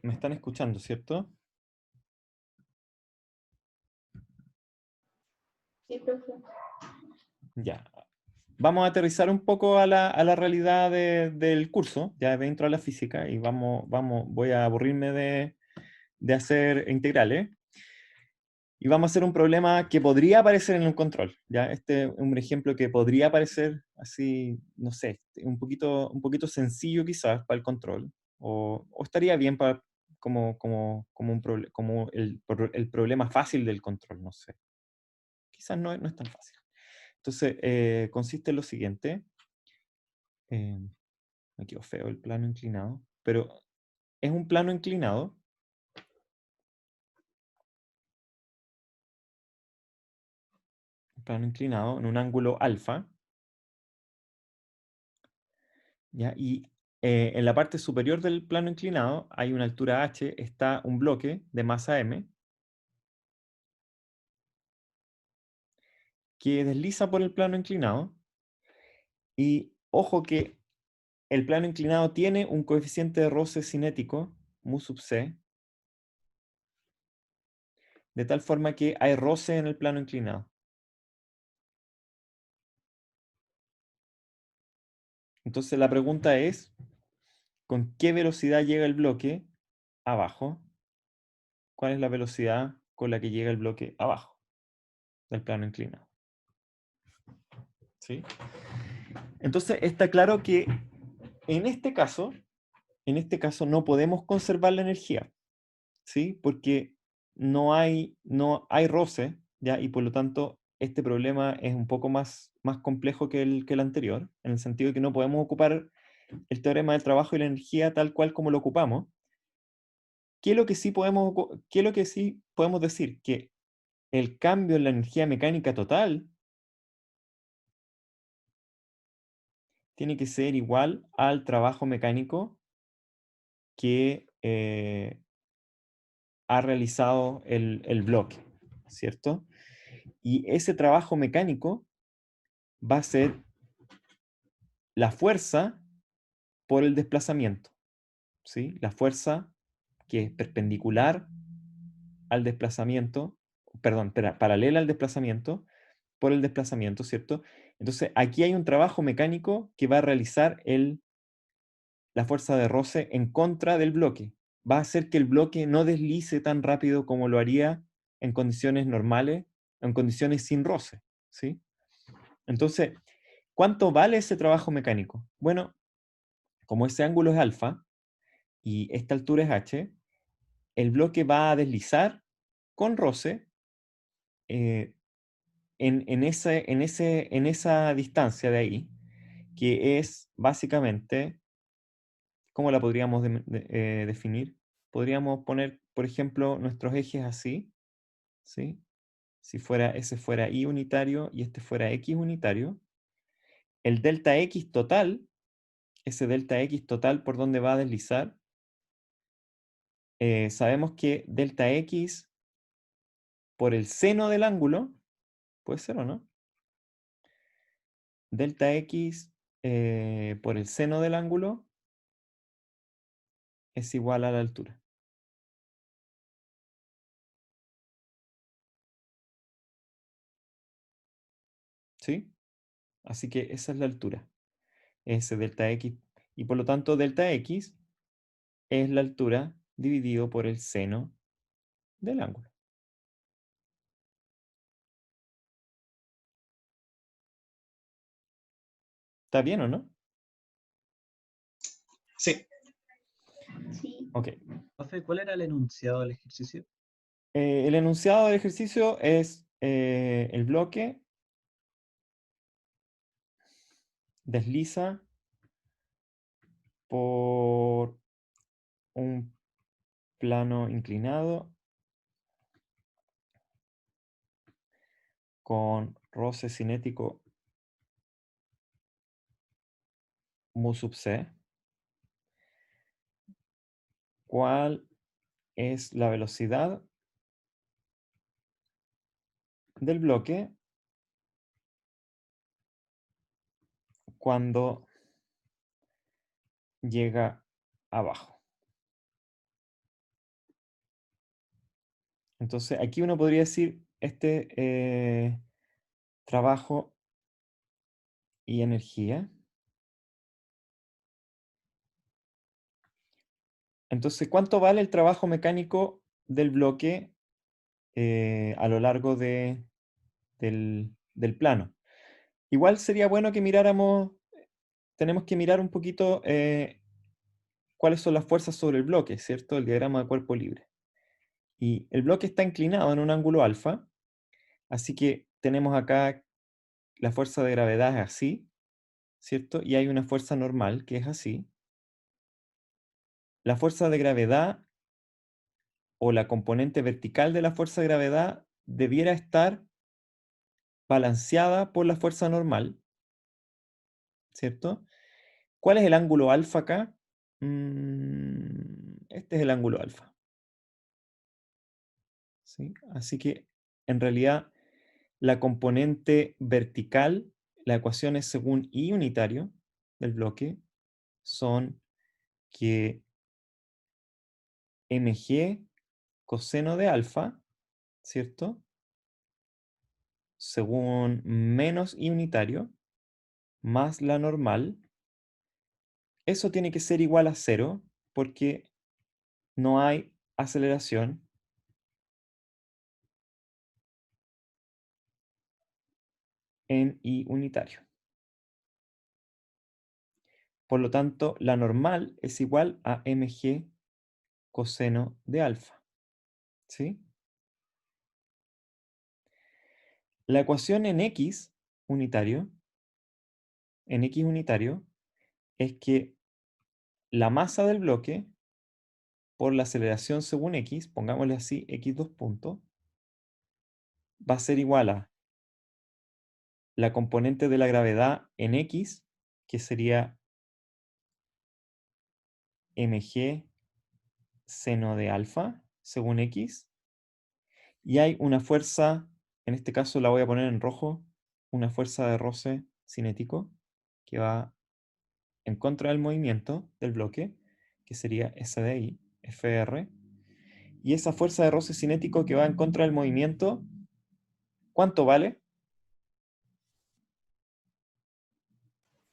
están escuchando, ¿cierto? Sí, profe. Ya. Vamos a aterrizar un poco a la realidad del curso, ya dentro de la física, y voy a aburrirme de hacer integrales. Y vamos a hacer un problema que podría aparecer en un control. ¿Ya? Este es un ejemplo que podría parecer así, no sé, un poquito sencillo quizás para el control, o estaría bien para, como el problema fácil del control, no sé. Quizás no es tan fácil. Entonces, consiste en lo siguiente. Me quedó feo el plano inclinado, pero es un plano inclinado. Un plano inclinado en un ángulo alfa. ¿Ya? Y en la parte superior del plano inclinado hay una altura h, está un bloque de masa m que desliza por el plano inclinado. Y ojo que el plano inclinado tiene un coeficiente de roce cinético, mu sub c, de tal forma que hay roce en el plano inclinado. Entonces la pregunta es, ¿con qué velocidad llega el bloque abajo? ¿Cuál es la velocidad con la que llega el bloque abajo del plano inclinado? ¿Sí? Entonces está claro que en este caso no podemos conservar la energía, ¿sí? Porque no hay roce, ¿ya? Y por lo tanto este problema es un poco más complejo que el anterior, en el sentido de que no podemos ocupar el teorema del trabajo y la energía tal cual como lo ocupamos. ¿Qué es lo que sí podemos decir? Que el cambio en la energía mecánica total tiene que ser igual al trabajo mecánico que ha realizado el bloque, ¿cierto? Y ese trabajo mecánico va a ser la fuerza por el desplazamiento, ¿sí? La fuerza que es perpendicular al desplazamiento, perdón, paralela al desplazamiento, por el desplazamiento, ¿cierto? Entonces, aquí hay un trabajo mecánico que va a realizar la fuerza de roce en contra del bloque. Va a hacer que el bloque no deslice tan rápido como lo haría en condiciones normales, en condiciones sin roce, ¿sí? Entonces, ¿cuánto vale ese trabajo mecánico? Bueno, como ese ángulo es alfa y esta altura es h, el bloque va a deslizar con roce en esa distancia de ahí, que es básicamente, ¿cómo la podríamos definir? Podríamos poner, por ejemplo, nuestros ejes así, ¿sí? Si ese fuera y unitario y este fuera x unitario, el delta x total, ese delta x total por donde va a deslizar, sabemos que delta x por el seno del ángulo, puede ser o no, delta x por el seno del ángulo es igual a la altura. ¿Sí? Así que esa es la altura, ese delta x, y por lo tanto delta x es la altura dividido por el seno del ángulo. ¿Está bien o no? Sí, Sí. Ok. Profe, ¿cuál era el enunciado del ejercicio? El enunciado del ejercicio es el bloque desliza por un plano inclinado con roce cinético mu sub c. ¿Cuál es la velocidad del bloque cuando llega abajo. Entonces, aquí uno podría decir trabajo y energía. Entonces, ¿cuánto vale el trabajo mecánico del bloque a lo largo del plano? Igual sería bueno que miráramos, tenemos que mirar un poquito cuáles son las fuerzas sobre el bloque, ¿cierto? El diagrama de cuerpo libre. Y el bloque está inclinado en un ángulo alfa, así que tenemos acá la fuerza de gravedad es así, ¿cierto? Y hay una fuerza normal que es así. La fuerza de gravedad o la componente vertical de la fuerza de gravedad debiera estar balanceada por la fuerza normal, ¿cierto? ¿Cuál es el ángulo alfa acá? Este es el ángulo alfa. ¿Sí? Así que en realidad la componente vertical, la ecuación es según I unitario del bloque, son que mg coseno de alfa, ¿cierto? Según menos I unitario, más la normal, eso tiene que ser igual a 0 porque no hay aceleración en I unitario. Por lo tanto, la normal es igual a mg coseno de alfa. ¿Sí? La ecuación en x unitario es que la masa del bloque por la aceleración según x, pongámosle así, x2 puntos, va a ser igual a la componente de la gravedad en x, que sería mg seno de alfa según x, y hay una fuerza, en este caso la voy a poner en rojo, una fuerza de roce cinético que va en contra del movimiento del bloque, que sería esa de ahí, Fr, y esa fuerza de roce cinético que va en contra del movimiento, ¿cuánto vale?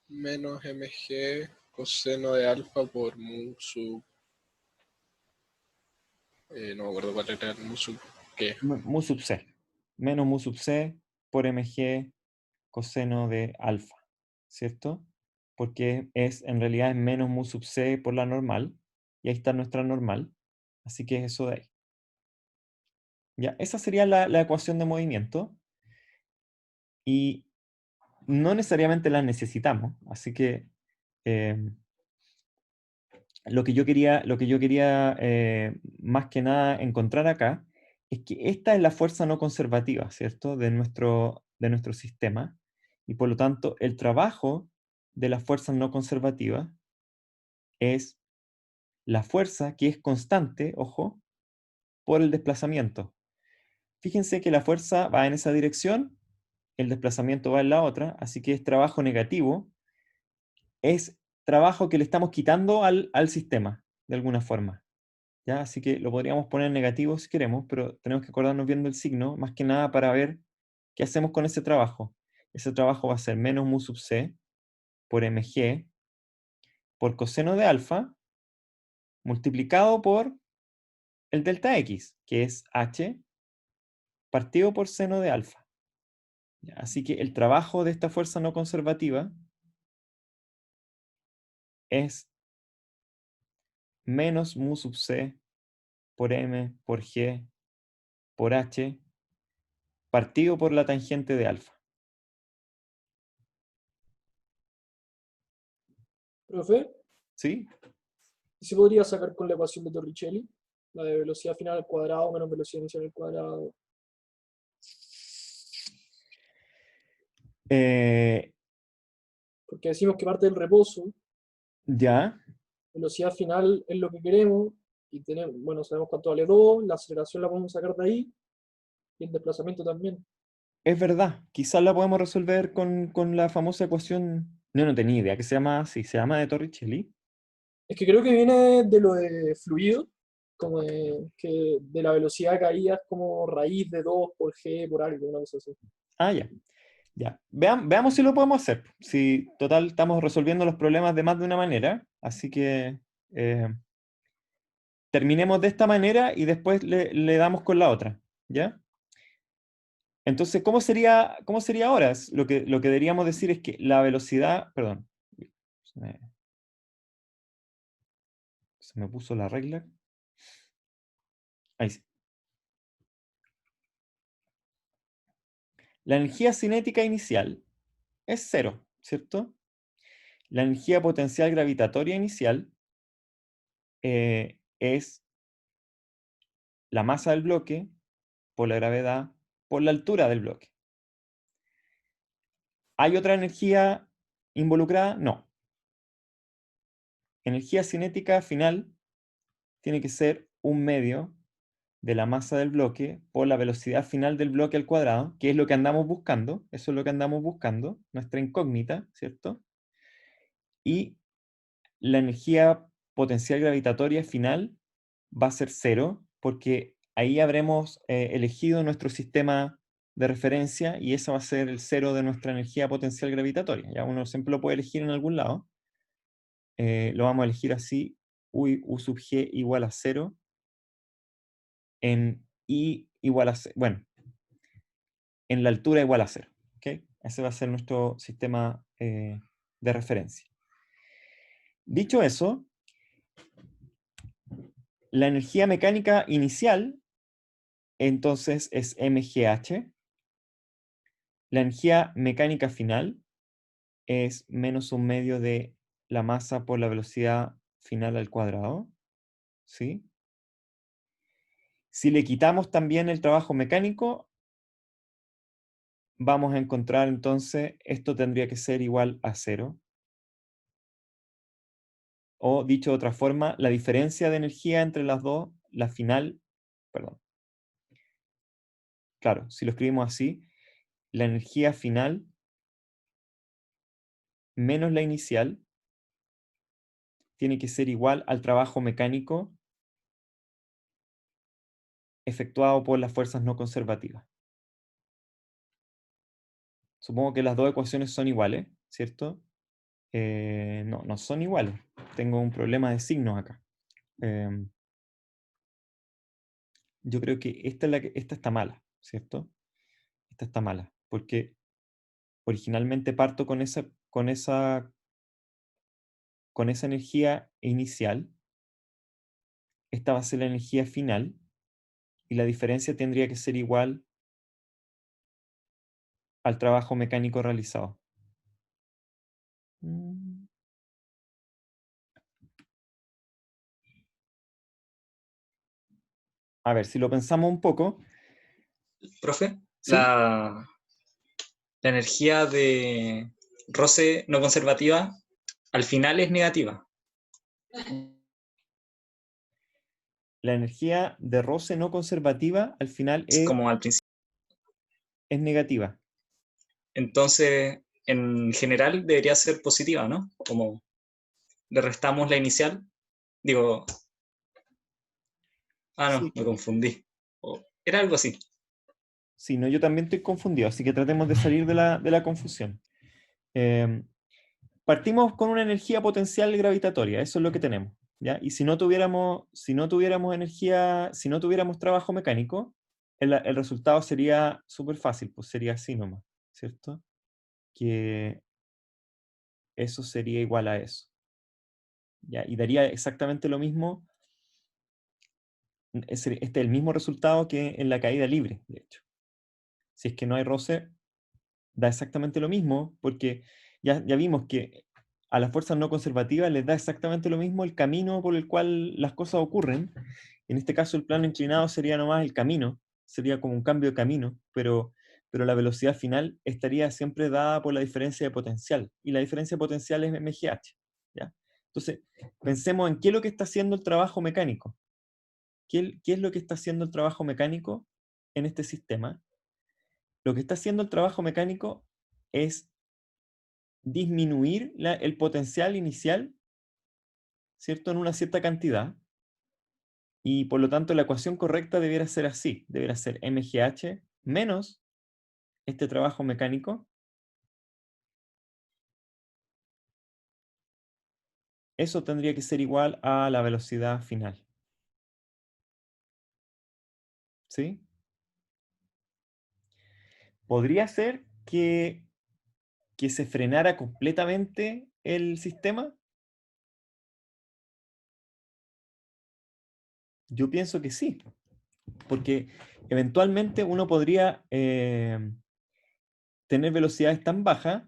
Menos mg coseno de alfa por mu sub. No me acuerdo cuál era el mu sub qué. Mu sub c, menos mu sub c por mg coseno de alfa, ¿cierto? Porque en realidad es menos mu sub c por la normal, y ahí está nuestra normal, así que es eso de ahí. Ya, esa sería la ecuación de movimiento, y no necesariamente la necesitamos, así que lo que yo quería más que nada encontrar acá es que esta es la fuerza no conservativa, ¿cierto? De nuestro sistema, y por lo tanto el trabajo de las fuerzas no conservativas es la fuerza que es constante, ojo, por el desplazamiento. Fíjense que la fuerza va en esa dirección, el desplazamiento va en la otra, así que es trabajo negativo, es trabajo que le estamos quitando al sistema, de alguna forma. ¿Ya? Así que lo podríamos poner negativo si queremos, pero tenemos que acordarnos bien del signo, más que nada para ver qué hacemos con ese trabajo. Ese trabajo va a ser menos mu sub c por mg por coseno de alfa multiplicado por el delta x, que es h partido por seno de alfa. ¿Ya? Así que el trabajo de esta fuerza no conservativa es menos mu sub c por m por g por h partido por la tangente de alfa. Profe, ¿Sí? ¿y se podría sacar con la ecuación de Torricelli? La de velocidad final al cuadrado menos velocidad inicial al cuadrado. Porque decimos que parte del reposo, Ya, velocidad final es lo que queremos, y tenemos, bueno, sabemos cuánto vale 2, la aceleración la podemos sacar de ahí, y el desplazamiento también. es verdad. Quizás la podemos resolver con la famosa ecuación. No tenía idea que se llama así. Se llama de Torricelli. Es que creo que viene de lo de fluido, como que de la velocidad caída es como raíz de 2 por g por algo, una cosa así. Ah, ya. Ya. Veamos si lo podemos hacer. Si, total, estamos resolviendo los problemas de más de una manera, así que terminemos de esta manera y después le damos con la otra, ¿ya? Entonces, cómo sería ahora? Lo que deberíamos decir es que la velocidad, perdón, se me puso la regla. Ahí sí. La energía cinética inicial es cero, ¿cierto? La energía potencial gravitatoria inicial es la masa del bloque por la gravedad por la altura del bloque. ¿Hay otra energía involucrada? No. Energía cinética final tiene que ser un medio de la masa del bloque por la velocidad final del bloque al cuadrado, que es lo que andamos buscando, eso es lo que andamos buscando, nuestra incógnita, ¿cierto? Y la energía potencial gravitatoria final va a ser cero, porque ahí habremos elegido nuestro sistema de referencia y ese va a ser el cero de nuestra energía potencial gravitatoria. Ya uno siempre lo puede elegir en algún lado. Lo vamos a elegir así, U sub G igual a 0, en I igual a 0, bueno, en la altura igual a 0. ¿Okay? Ese va a ser nuestro sistema de referencia. Dicho eso, la energía mecánica inicial entonces es mgh. La energía mecánica final es menos un medio de la masa por la velocidad final al cuadrado. ¿Sí? Si le quitamos también el trabajo mecánico, vamos a encontrar entonces, esto tendría que ser igual a 0. O dicho de otra forma, la diferencia de energía entre las dos, la final, perdón. Claro, si lo escribimos así, la energía final menos la inicial tiene que ser igual al trabajo mecánico efectuado por las fuerzas no conservativas. Supongo que las dos ecuaciones son iguales, ¿cierto? No, no son iguales. Tengo un problema de signos acá. Yo creo que esta está mala, ¿cierto? Esta está mala, porque originalmente parto con esa energía inicial. Esta va a ser la energía final, y la diferencia tendría que ser igual al trabajo mecánico realizado. A ver, si lo pensamos un poco. Profe, ¿Sí? la energía de roce no conservativa al final es negativa. La energía de roce no conservativa al final Como al principio. es negativa. Entonces, en general debería ser positiva, ¿no? Como le restamos la inicial. Digo, no, Sí. me confundí. Era algo así. Sí, no, yo también estoy confundido, así que tratemos de salir de la confusión. Partimos con una energía potencial gravitatoria, eso es lo que tenemos, ¿ya? Y si no tuviéramos energía, si no tuviéramos trabajo mecánico, el resultado sería súper fácil, pues sería así nomás, ¿cierto? Que eso sería igual a eso, ¿ya? Y daría exactamente lo mismo, este es el mismo resultado que en la caída libre, de hecho. Si es que no hay roce, da exactamente lo mismo, porque ya vimos que a las fuerzas no conservativas les da exactamente lo mismo el camino por el cual las cosas ocurren. En este caso el plano inclinado sería nomás el camino, sería como un cambio de camino, pero la velocidad final estaría siempre dada por la diferencia de potencial, y la diferencia de potencial es mgh, ¿ya? Entonces, pensemos en qué es lo que está haciendo el trabajo mecánico. ¿Qué es lo que está haciendo el trabajo mecánico en este sistema? Lo que está haciendo el trabajo mecánico es disminuir el potencial inicial ¿cierto? En una cierta cantidad. Y por lo tanto la ecuación correcta debiera ser así. Debiera ser mgh menos este trabajo mecánico. Eso tendría que ser igual a la velocidad final. ¿Sí? ¿Podría ser que se frenara completamente el sistema? Yo pienso que sí, porque eventualmente uno podría tener velocidades tan bajas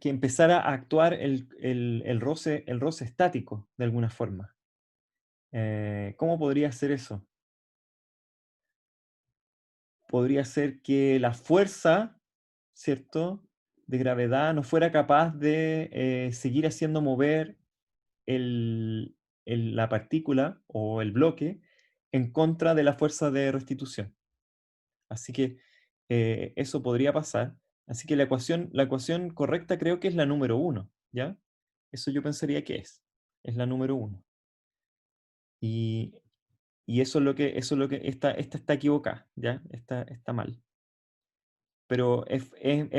que empezara a actuar el roce estático de alguna forma. ¿Cómo podría ser eso? Podría ser que la fuerza, ¿cierto?, de gravedad no fuera capaz de seguir haciendo mover la partícula o el bloque en contra de la fuerza de restitución. Así que eso podría pasar. Así que la ecuación correcta creo que es la número 1, ¿ya? Eso yo pensaría que es la número 1. Y, y eso es lo que esta está equivocada, ¿ya? Está mal. Pero es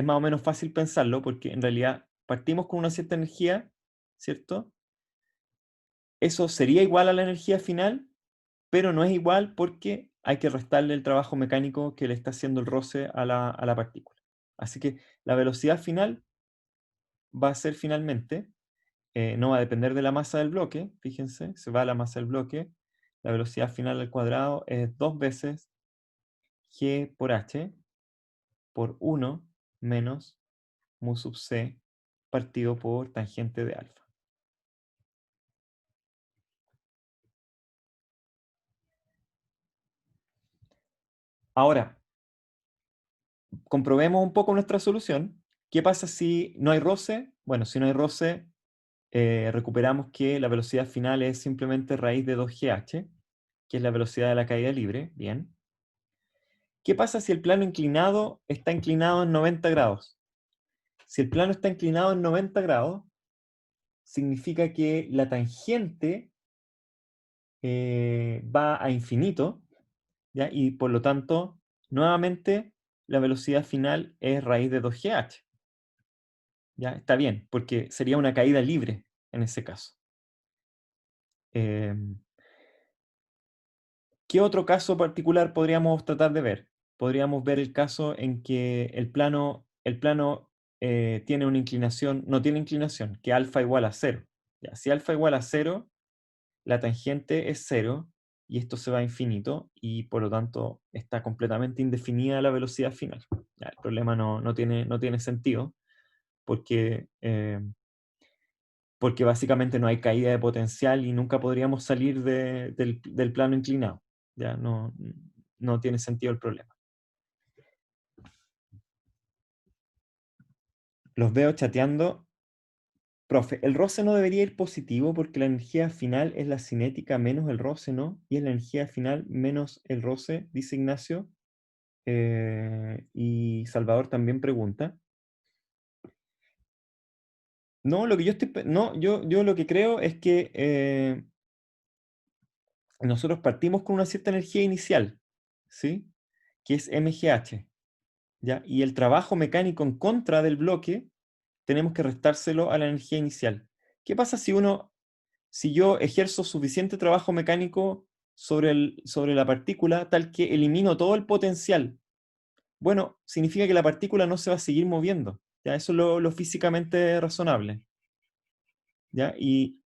más o menos fácil pensarlo porque en realidad partimos con una cierta energía, ¿cierto? Eso sería igual a la energía final, pero no es igual porque hay que restarle el trabajo mecánico que le está haciendo el roce a la partícula. Así que la velocidad final va a ser finalmente, no va a depender de la masa del bloque, fíjense, se va a la masa del bloque, la velocidad final al cuadrado es 2 veces g por h por 1 menos mu sub c partido por tangente de alfa. Ahora, comprobemos un poco nuestra solución. ¿Qué pasa si no hay roce? Bueno, si no hay roce, recuperamos que la velocidad final es simplemente raíz de 2gh, que es la velocidad de la caída libre. Bien. ¿Qué pasa si el plano inclinado está inclinado en 90 grados? Si el plano está inclinado en 90 grados, significa que la tangente va a infinito, ¿ya? Y por lo tanto, nuevamente, la velocidad final es raíz de 2gh. ¿Ya? Está bien, porque sería una caída libre en ese caso. ¿Qué otro caso particular podríamos tratar de ver? Podríamos ver el caso en que el plano tiene una inclinación, no tiene inclinación, que alfa igual a 0. ¿Ya? Si alfa igual a 0, la tangente es 0 y esto se va a infinito y por lo tanto está completamente indefinida la velocidad final. ¿Ya? El problema no tiene sentido porque, porque básicamente no hay caída de potencial y nunca podríamos salir del plano inclinado. Ya no tiene sentido el problema. Los veo chateando. Profe, el roce no debería ir positivo porque la energía final es la cinética menos el roce, ¿no? Y es la energía final menos el roce, dice Ignacio. Y Salvador también pregunta. No, lo que yo lo que creo es que nosotros partimos con una cierta energía inicial, ¿sí? Que es mgh, ¿ya? Y el trabajo mecánico en contra del bloque tenemos que restárselo a la energía inicial. ¿Qué pasa si yo ejerzo suficiente trabajo mecánico sobre la partícula tal que elimino todo el potencial? Bueno, significa que la partícula no se va a seguir moviendo, ¿ya? Eso es lo físicamente razonable, ¿ya? Y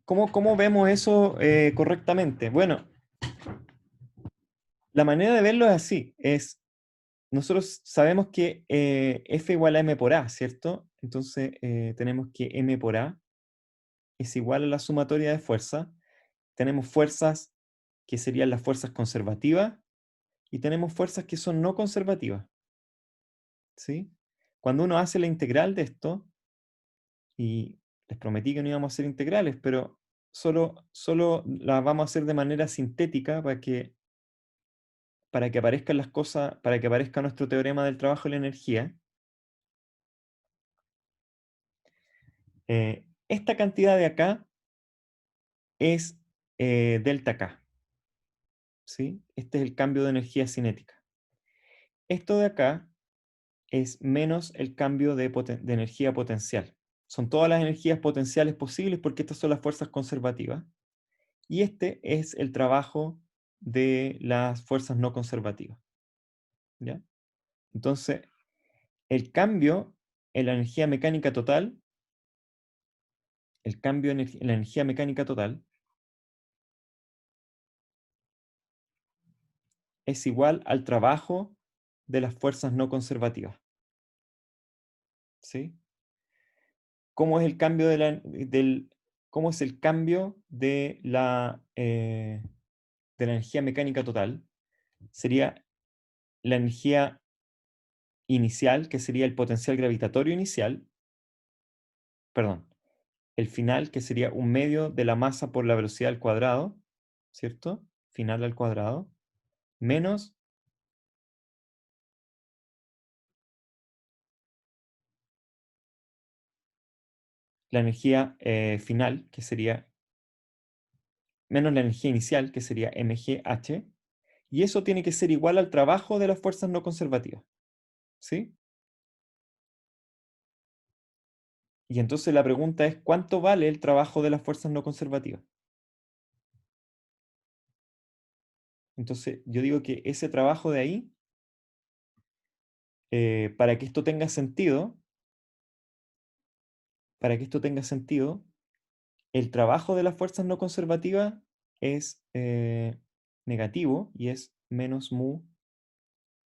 ¿cómo vemos eso correctamente? Bueno, la manera de verlo es así, nosotros sabemos que F igual a M por A, ¿cierto? Entonces tenemos que M por A es igual a la sumatoria de fuerzas. Tenemos fuerzas que serían las fuerzas conservativas y tenemos fuerzas que son no conservativas, ¿sí? Cuando uno hace la integral de esto, y les prometí que no íbamos a hacer integrales, pero solo las vamos a hacer de manera sintética para que aparezcan las cosas, para que aparezca nuestro teorema del trabajo y la energía. Esta cantidad de acá es delta K. ¿Sí? Este es el cambio de energía cinética. Esto de acá es menos el cambio de energía potencial. Son todas las energías potenciales posibles porque estas son las fuerzas conservativas. Y este es el trabajo de las fuerzas no conservativas. ¿Ya? Entonces, el cambio en la energía mecánica total, el cambio en la energía mecánica total es igual al trabajo de las fuerzas no conservativas. ¿Sí? ¿Cómo es el cambio cómo es el cambio de la energía mecánica total? Sería la energía inicial, que sería el potencial gravitatorio inicial, perdón, el final, que sería un medio de la masa por la velocidad al cuadrado, ¿cierto? Final al cuadrado, menos la energía final, que sería menos la energía inicial, que sería mgh, y eso tiene que ser igual al trabajo de las fuerzas no conservativas. ¿Sí? Y entonces la pregunta es, ¿cuánto vale el trabajo de las fuerzas no conservativas? Entonces yo digo que ese trabajo de ahí, para que esto tenga sentido, el trabajo de las fuerzas no conservativas es negativo y es menos mu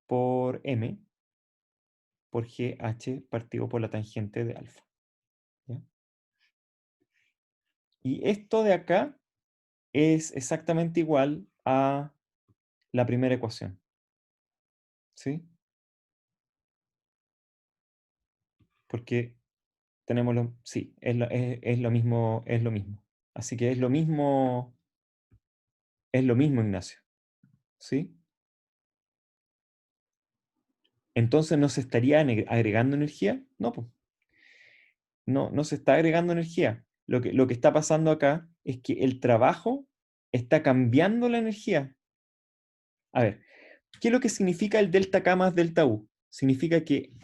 por m por gh partido por la tangente de alfa. ¿Ya? Y esto de acá es exactamente igual a la primera ecuación. ¿Sí? Porque tenemos lo... Sí, es lo mismo, es lo mismo. Así que es lo mismo, Ignacio. ¿Sí? Entonces, ¿no se estaría agregando energía? No, pues. No se está agregando energía. Lo que está pasando acá es que el trabajo está cambiando la energía. A ver, ¿qué es lo que significa el delta K más delta U? Significa que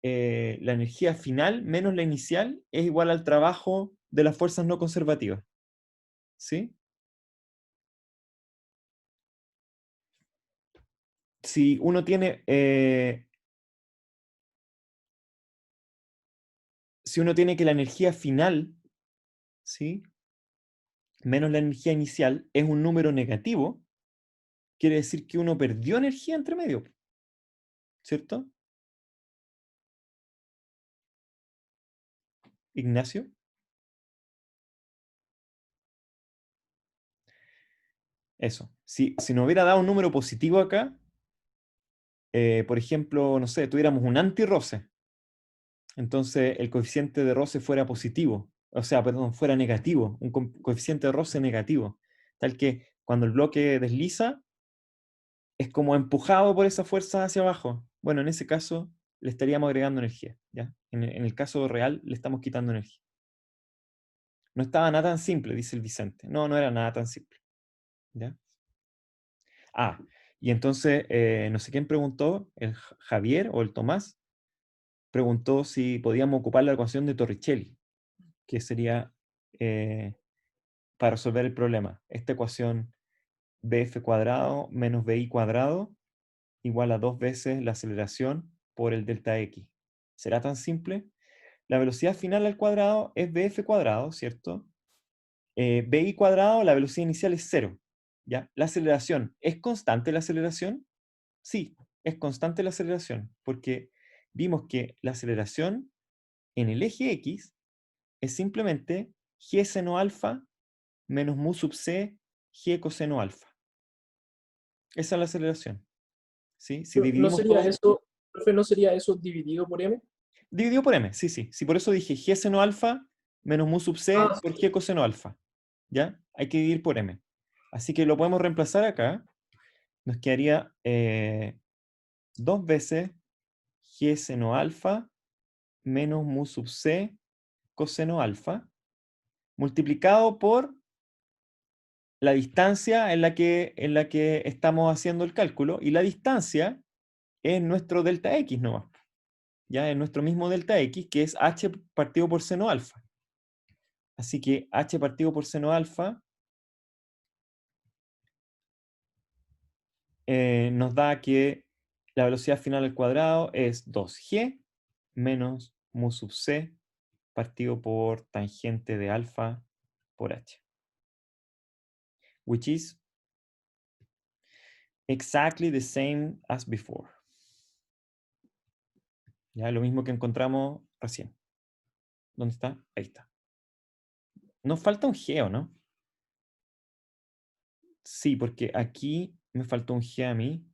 la energía final menos la inicial es igual al trabajo de las fuerzas no conservativas. ¿Sí? Si uno tiene que la energía final, ¿sí?, menos la energía inicial es un número negativo, quiere decir que uno perdió energía entre medio, ¿cierto? Ignacio. Eso. Si nos hubiera dado un número positivo acá, por ejemplo, no sé, tuviéramos un antirroce, entonces el coeficiente de roce fuera positivo, o sea, perdón, fuera negativo, un coeficiente de roce negativo, tal que cuando el bloque desliza, es como empujado por esa fuerza hacia abajo. Bueno, en ese caso le estaríamos agregando energía, ¿ya? En el caso real le estamos quitando energía. No estaba nada tan simple, dice el Vicente. No era nada tan simple. ¿Ya? Ah, y entonces, no sé quién preguntó, el Javier o el Tomás, preguntó si podíamos ocupar la ecuación de Torricelli, que sería para resolver el problema. Esta ecuación bf cuadrado menos bi cuadrado igual a 2 veces la aceleración por el delta x. ¿Será tan simple? La velocidad final al cuadrado es bf cuadrado, ¿cierto? bi cuadrado, la velocidad inicial es 0. ¿Ya? La aceleración, ¿es constante la aceleración? Sí, es constante la aceleración, porque vimos que la aceleración en el eje X es simplemente g seno alfa menos mu sub c g coseno alfa. Esa es la aceleración. ¿Sí? Si ¿No dividimos sería todo... eso, profe, no sería eso dividido por m? Dividido por m, sí. Sí, por eso dije g seno alfa menos mu sub c Ah, por g coseno alfa. ¿Ya? Hay que dividir por m. Así que lo podemos reemplazar acá. Nos quedaría 2 veces g seno alfa menos mu sub c coseno alfa multiplicado por la distancia en la que estamos haciendo el cálculo, y la distancia es nuestro delta x nomás. Ya es nuestro mismo delta x, que es h partido por seno alfa. Así que h partido por seno alfa nos da que la velocidad final al cuadrado es 2g menos mu sub c partido por tangente de alfa por h. Which is exactly the same as before. Ya, lo mismo que encontramos recién. ¿Dónde está? Ahí está. Nos falta un g, ¿o no? Sí, porque aquí me faltó un g a mí,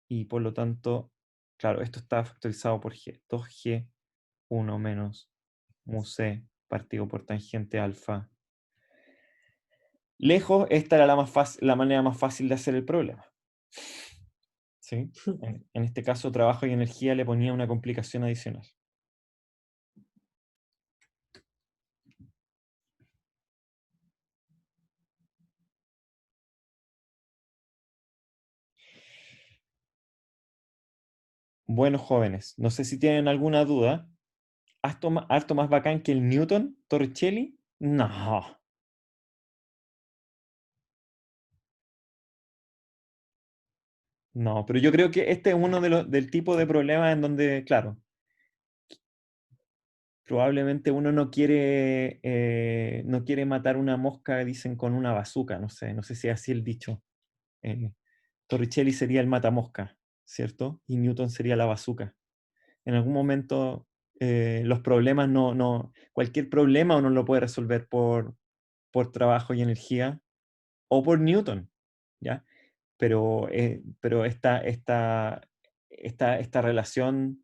y por lo tanto, claro, esto está factorizado por g. 2g 1 menos mu c partido por tangente alfa. Lejos, esta era la manera más fácil de hacer el problema. ¿Sí? En este caso, trabajo y energía le ponía una complicación adicional. Bueno, jóvenes, no sé si tienen alguna duda. ¿Harto más bacán que el Newton Torricelli? No. No, pero yo creo que este es uno del tipo de problemas en donde, claro, probablemente uno no quiere matar una mosca, dicen, con una bazooka, no sé si es así el dicho. Torricelli sería el matamosca, ¿cierto? Y Newton sería la bazooka. En algún momento los problemas cualquier problema uno lo puede resolver por trabajo y energía o por Newton, ¿ya? Pero esta relación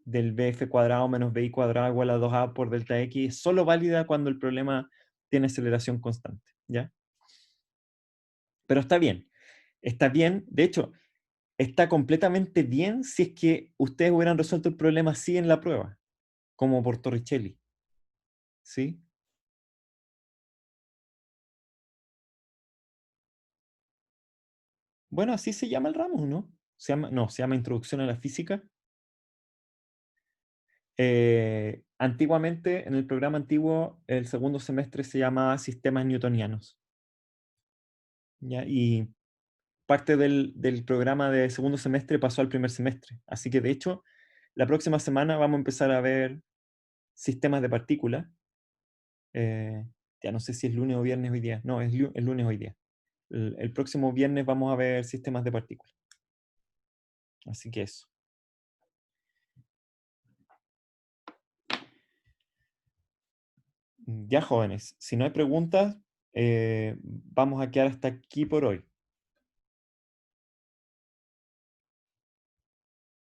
del bf cuadrado menos bi cuadrado igual a 2a por delta x es solo válida cuando el problema tiene aceleración constante, ¿ya? Pero está bien, de hecho, está completamente bien si es que ustedes hubieran resuelto el problema así en la prueba, como por Torricelli, ¿sí? Bueno, así se llama el ramo, ¿no? Se llama Introducción a la Física. Antiguamente, en el programa antiguo, el segundo semestre se llamaba Sistemas Newtonianos. ¿Ya? Y parte del programa de segundo semestre pasó al primer semestre. Así que, de hecho, la próxima semana vamos a empezar a ver sistemas de partículas. Ya no sé si es lunes o viernes hoy día. No, es lunes hoy día. El próximo viernes vamos a ver sistemas de partículas. Así que eso. Ya, jóvenes, si no hay preguntas, vamos a quedar hasta aquí por hoy.